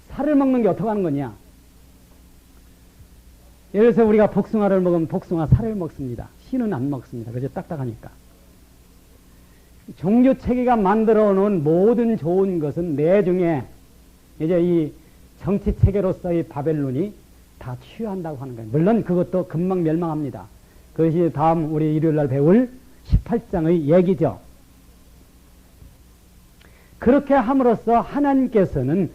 살을 먹는 게 어떻게 하는 거냐? 예를 들어서 우리가 복숭아를 먹으면 복숭아 살을 먹습니다. 씨는 안 먹습니다. 그죠? 딱딱하니까. 종교 체계가 만들어 놓은 모든 좋은 것은 내 중에 이제 이 정치 체계로서의 바벨론이 다 취한다고 하는 거예요. 물론 그것도 금방 멸망합니다. 그것이 다음 우리 일요일 날 배울 18장의 얘기죠. 그렇게 함으로써 하나님께서는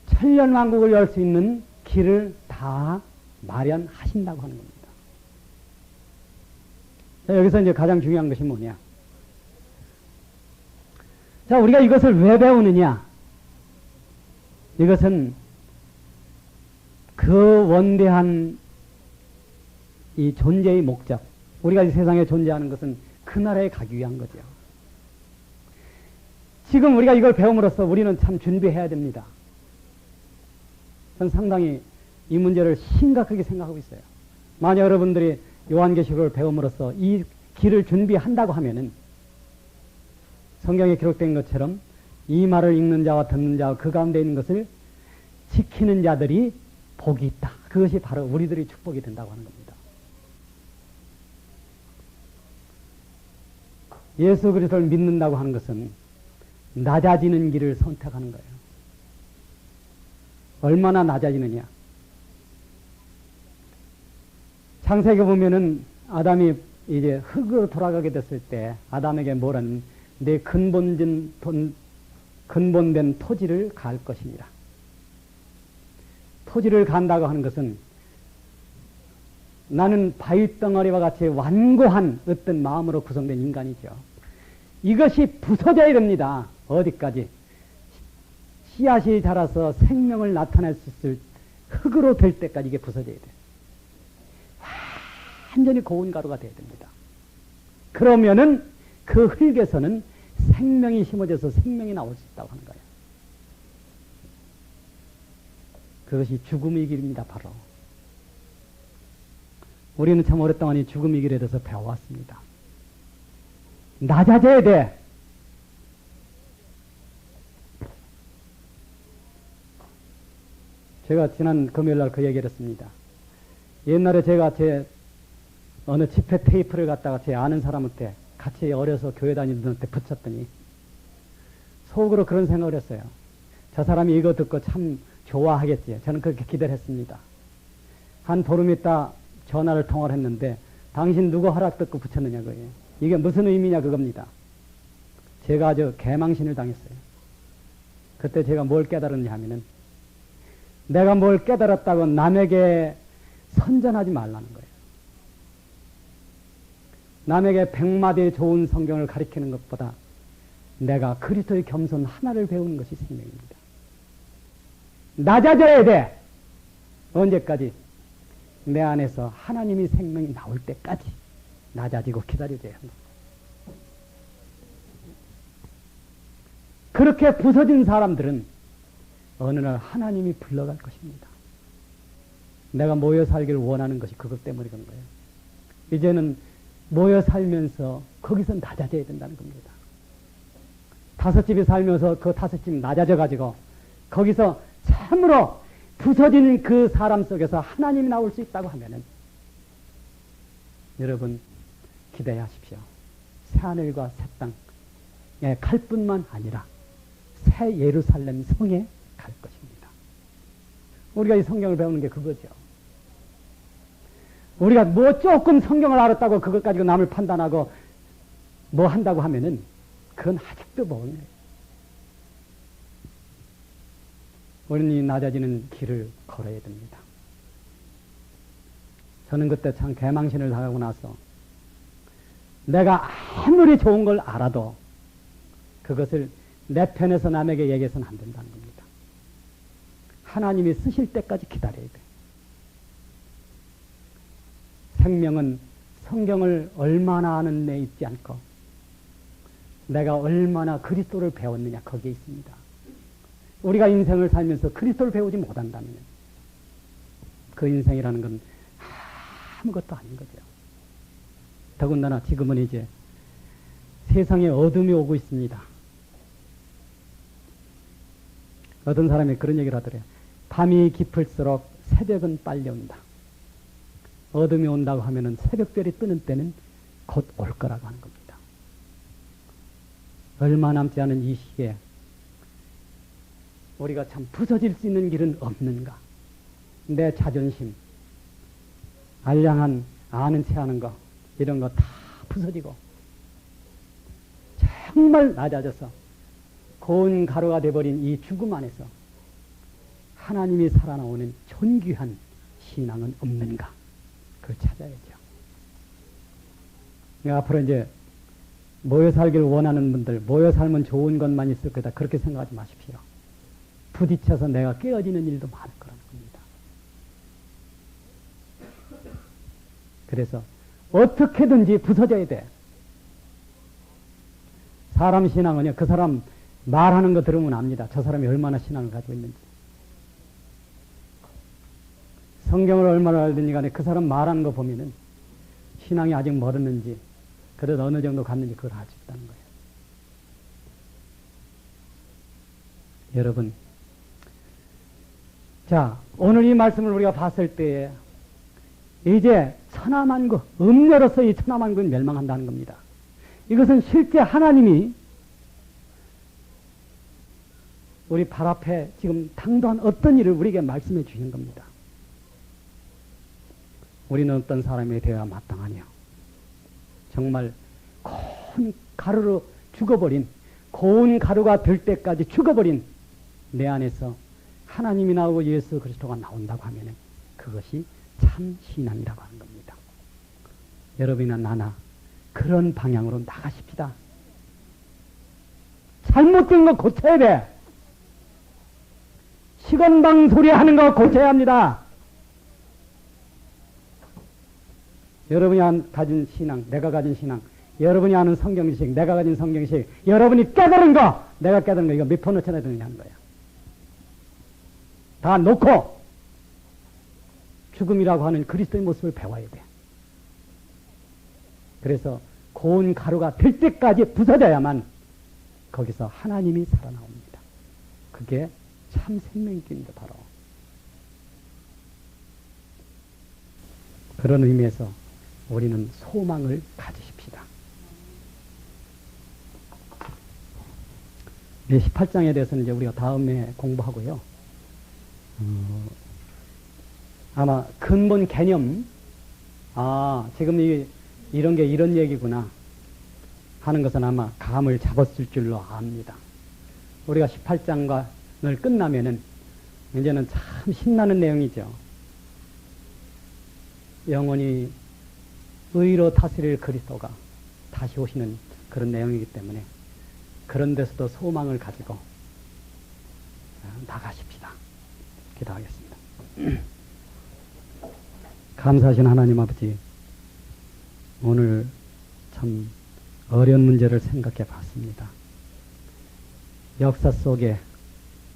천년왕국을 열 수 있는 길을 다 마련하신다고 하는 겁니다. 자, 여기서 이제 가장 중요한 것이 뭐냐? 자, 우리가 이것을 왜 배우느냐? 이것은 그 원대한 이 존재의 목적, 우리가 이 세상에 존재하는 것은 그 나라에 가기 위한 거죠. 지금 우리가 이걸 배움으로써 우리는 참 준비해야 됩니다. 전 상당히 이 문제를 심각하게 생각하고 있어요. 만약 여러분들이 요한계시록을 배움으로써 이 길을 준비한다고 하면은 성경에 기록된 것처럼 이 말을 읽는 자와 듣는 자와 그 가운데 있는 것을 지키는 자들이 복이 있다. 그것이 바로 우리들의 축복이 된다고 하는 겁니다. 예수 그리스도를 믿는다고 하는 것은 낮아지는 길을 선택하는 거예요. 얼마나 낮아지느냐? 창세기 보면은 아담이 이제 흙으로 돌아가게 됐을 때 아담에게 뭐라는 내 근본된 토지를 갈 것이니라. 토지를 간다고 하는 것은 나는 바위덩어리와 같이 완고한 어떤 마음으로 구성된 인간이죠. 이것이 부서져야 됩니다. 어디까지? 씨앗이 자라서 생명을 나타낼 수 있을 흙으로 될 때까지 이게 부서져야 돼. 완전히 고운 가루가 돼야 됩니다. 그러면은 그 흙에서는 생명이 심어져서 생명이 나올 수 있다고 하는 거예요. 그것이 죽음의 길입니다, 바로. 우리는 참 오랫동안 이 죽음의 길에 대해서 배워왔습니다. 낮아져야 돼. 제가 지난 금요일날 그 얘기를 했습니다. 옛날에 제가 제 어느 집회 테이프를 갖다가 제 아는 사람한테 같이 어려서 교회 다니는 분한테 붙였더니 속으로 그런 생각을 했어요. 저 사람이 이거 듣고 참 좋아하겠지. 저는 그렇게 기대를 했습니다. 한 보름 있다 전화를 통화를 했는데 당신 누구 허락 듣고 붙였느냐고요. 이게 무슨 의미냐 그겁니다. 제가 아주 개망신을 당했어요. 그때 제가 뭘 깨달았냐 하면은 내가 뭘 깨달았다고 남에게 선전하지 말라는 거예요. 남에게 100마디의 좋은 성경을 가리키는 것보다 내가 그리스도의 겸손 하나를 배우는 것이 생명입니다. 낮아져야 돼. 언제까지? 내 안에서 하나님이 생명이 나올 때까지 낮아지고 기다려줘야 합니다. 그렇게 부서진 사람들은 어느 날 하나님이 불러갈 것입니다. 내가 모여 살기를 원하는 것이 그것 때문에 그런 거예요. 이제는 모여 살면서 거기서 낮아져야 된다는 겁니다. 다섯 집이 살면서 그 다섯 집 낮아져 가지고 거기서 참으로 부서지는 그 사람 속에서 하나님이 나올 수 있다고 하면은 여러분 기대하십시오. 새하늘과 새 땅에 갈 뿐만 아니라 새 예루살렘 성에 갈 것입니다. 우리가 이 성경을 배우는 게 그거죠. 우리가 뭐 조금 성경을 알았다고 그것 가지고 남을 판단하고 뭐 한다고 하면은 그건 아직도 모르는 거예요. 우리는 이 낮아지는 길을 걸어야 됩니다. 저는 그때 참 개망신을 당하고 나서 내가 아무리 좋은 걸 알아도 그것을 내 편에서 남에게 얘기해서는 안 된다는 겁니다. 하나님이 쓰실 때까지 기다려야 돼. 생명은 성경을 얼마나 아는 데 있지 않고 내가 얼마나 그리스도를 배웠느냐 거기에 있습니다. 우리가 인생을 살면서 그리스도를 배우지 못한다면 그 인생이라는 건 아무것도 아닌 거죠. 더군다나 지금은 이제 세상에 어둠이 오고 있습니다. 어떤 사람이 그런 얘기를 하더래요. 밤이 깊을수록 새벽은 빨리 온다. 어둠이 온다고 하면은 새벽별이 뜨는 때는 곧 올 거라고 하는 겁니다. 얼마 남지 않은 이 시기에 우리가 참 부서질 수 있는 길은 없는가? 내 자존심, 알량한 아는 체 하는 거, 이런 거 다 부서지고 정말 낮아져서 고운 가루가 돼버린 이 죽음 안에서 하나님이 살아나오는 존귀한 신앙은 없는가? 그걸 찾아야죠. 그러니까 앞으로 이제 모여 살기를 원하는 분들, 모여 살면 좋은 것만 있을 거다. 그렇게 생각하지 마십시오. 부딪혀서 내가 깨어지는 일도 많을 거라는 겁니다. 그래서 어떻게든지 부서져야 돼. 사람 신앙은요, 그 사람 말하는 거 들으면 압니다. 저 사람이 얼마나 신앙을 가지고 있는지. 성경을 얼마나 알든지 간에 그 사람 말하는 거 보면은 신앙이 아직 멀었는지, 그래도 어느 정도 갔는지 그걸 알 수 있다는 거예요. 여러분, 자, 오늘 이 말씀을 우리가 봤을 때에 이제 천하만국, 음녀로서 이 천하만국은 멸망한다는 겁니다. 이것은 실제 하나님이 우리 발 앞에 지금 당도한 어떤 일을 우리에게 말씀해 주시는 겁니다. 우리는 어떤 사람이 되어야 마땅하냐. 정말 고운 가루로 죽어버린, 고운 가루가 될 때까지 죽어버린 내 안에서 하나님이 나오고 예수 그리스도가 나온다고 하면 그것이 참 신앙이라고 하는 겁니다. 여러분이나 나나 그런 방향으로 나가십시다. 잘못된 거 고쳐야 돼. 시건방 소리 하는 거 고쳐야 합니다. 여러분이 가진 신앙, 내가 가진 신앙, 여러분이 아는 성경식, 내가 가진 성경식, 여러분이 깨달은 거, 내가 깨달은 거, 이거 몇 번을 쳐야 되느냐 하는 거야. 다 놓고 죽음이라고 하는 그리스도의 모습을 배워야 돼. 그래서 고운 가루가 될 때까지 부서져야만 거기서 하나님이 살아나옵니다. 그게 참 생명길입니다. 바로. 그런 의미에서 우리는 소망을 가지십시다. 18장에 대해서는 이제 우리가 다음에 공부하고요. 아마 근본 개념, 지금 이런 게 이런 얘기구나 하는 것은 아마 감을 잡았을 줄로 압니다. 우리가 18장을 끝나면은 이제는 참 신나는 내용이죠. 영원히 의로 다스릴 그리스도가 다시 오시는 그런 내용이기 때문에 그런 데서도 소망을 가지고 나가십시다. 기도하겠습니다. 감사하신 하나님 아버지, 오늘 참 어려운 문제를 생각해 봤습니다. 역사 속에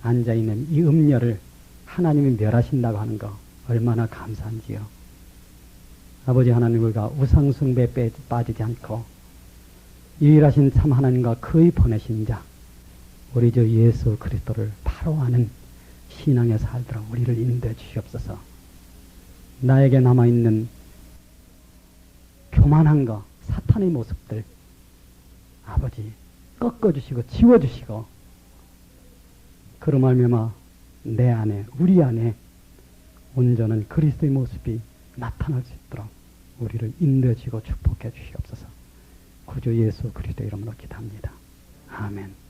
앉아있는 이 음녀를 하나님이 멸하신다고 하는 거 얼마나 감사한지요. 아버지 하나님, 우리가 우상숭배에 빠지지 않고 유일하신 참 하나님과 그의 보내신 자 우리 주 예수 그리스도를 바로 아는 신앙에 살도록 우리를 인도해 주시옵소서. 나에게 남아있는 교만한 거, 사탄의 모습들 아버지 꺾어주시고 지워주시고, 그로 말미암아 내 안에, 우리 안에 온전한 그리스도의 모습이 나타날 수 있도록 우리를 인도해 주시고 축복해 주시옵소서. 구주 예수 그리스도 이름으로 기도합니다. 아멘.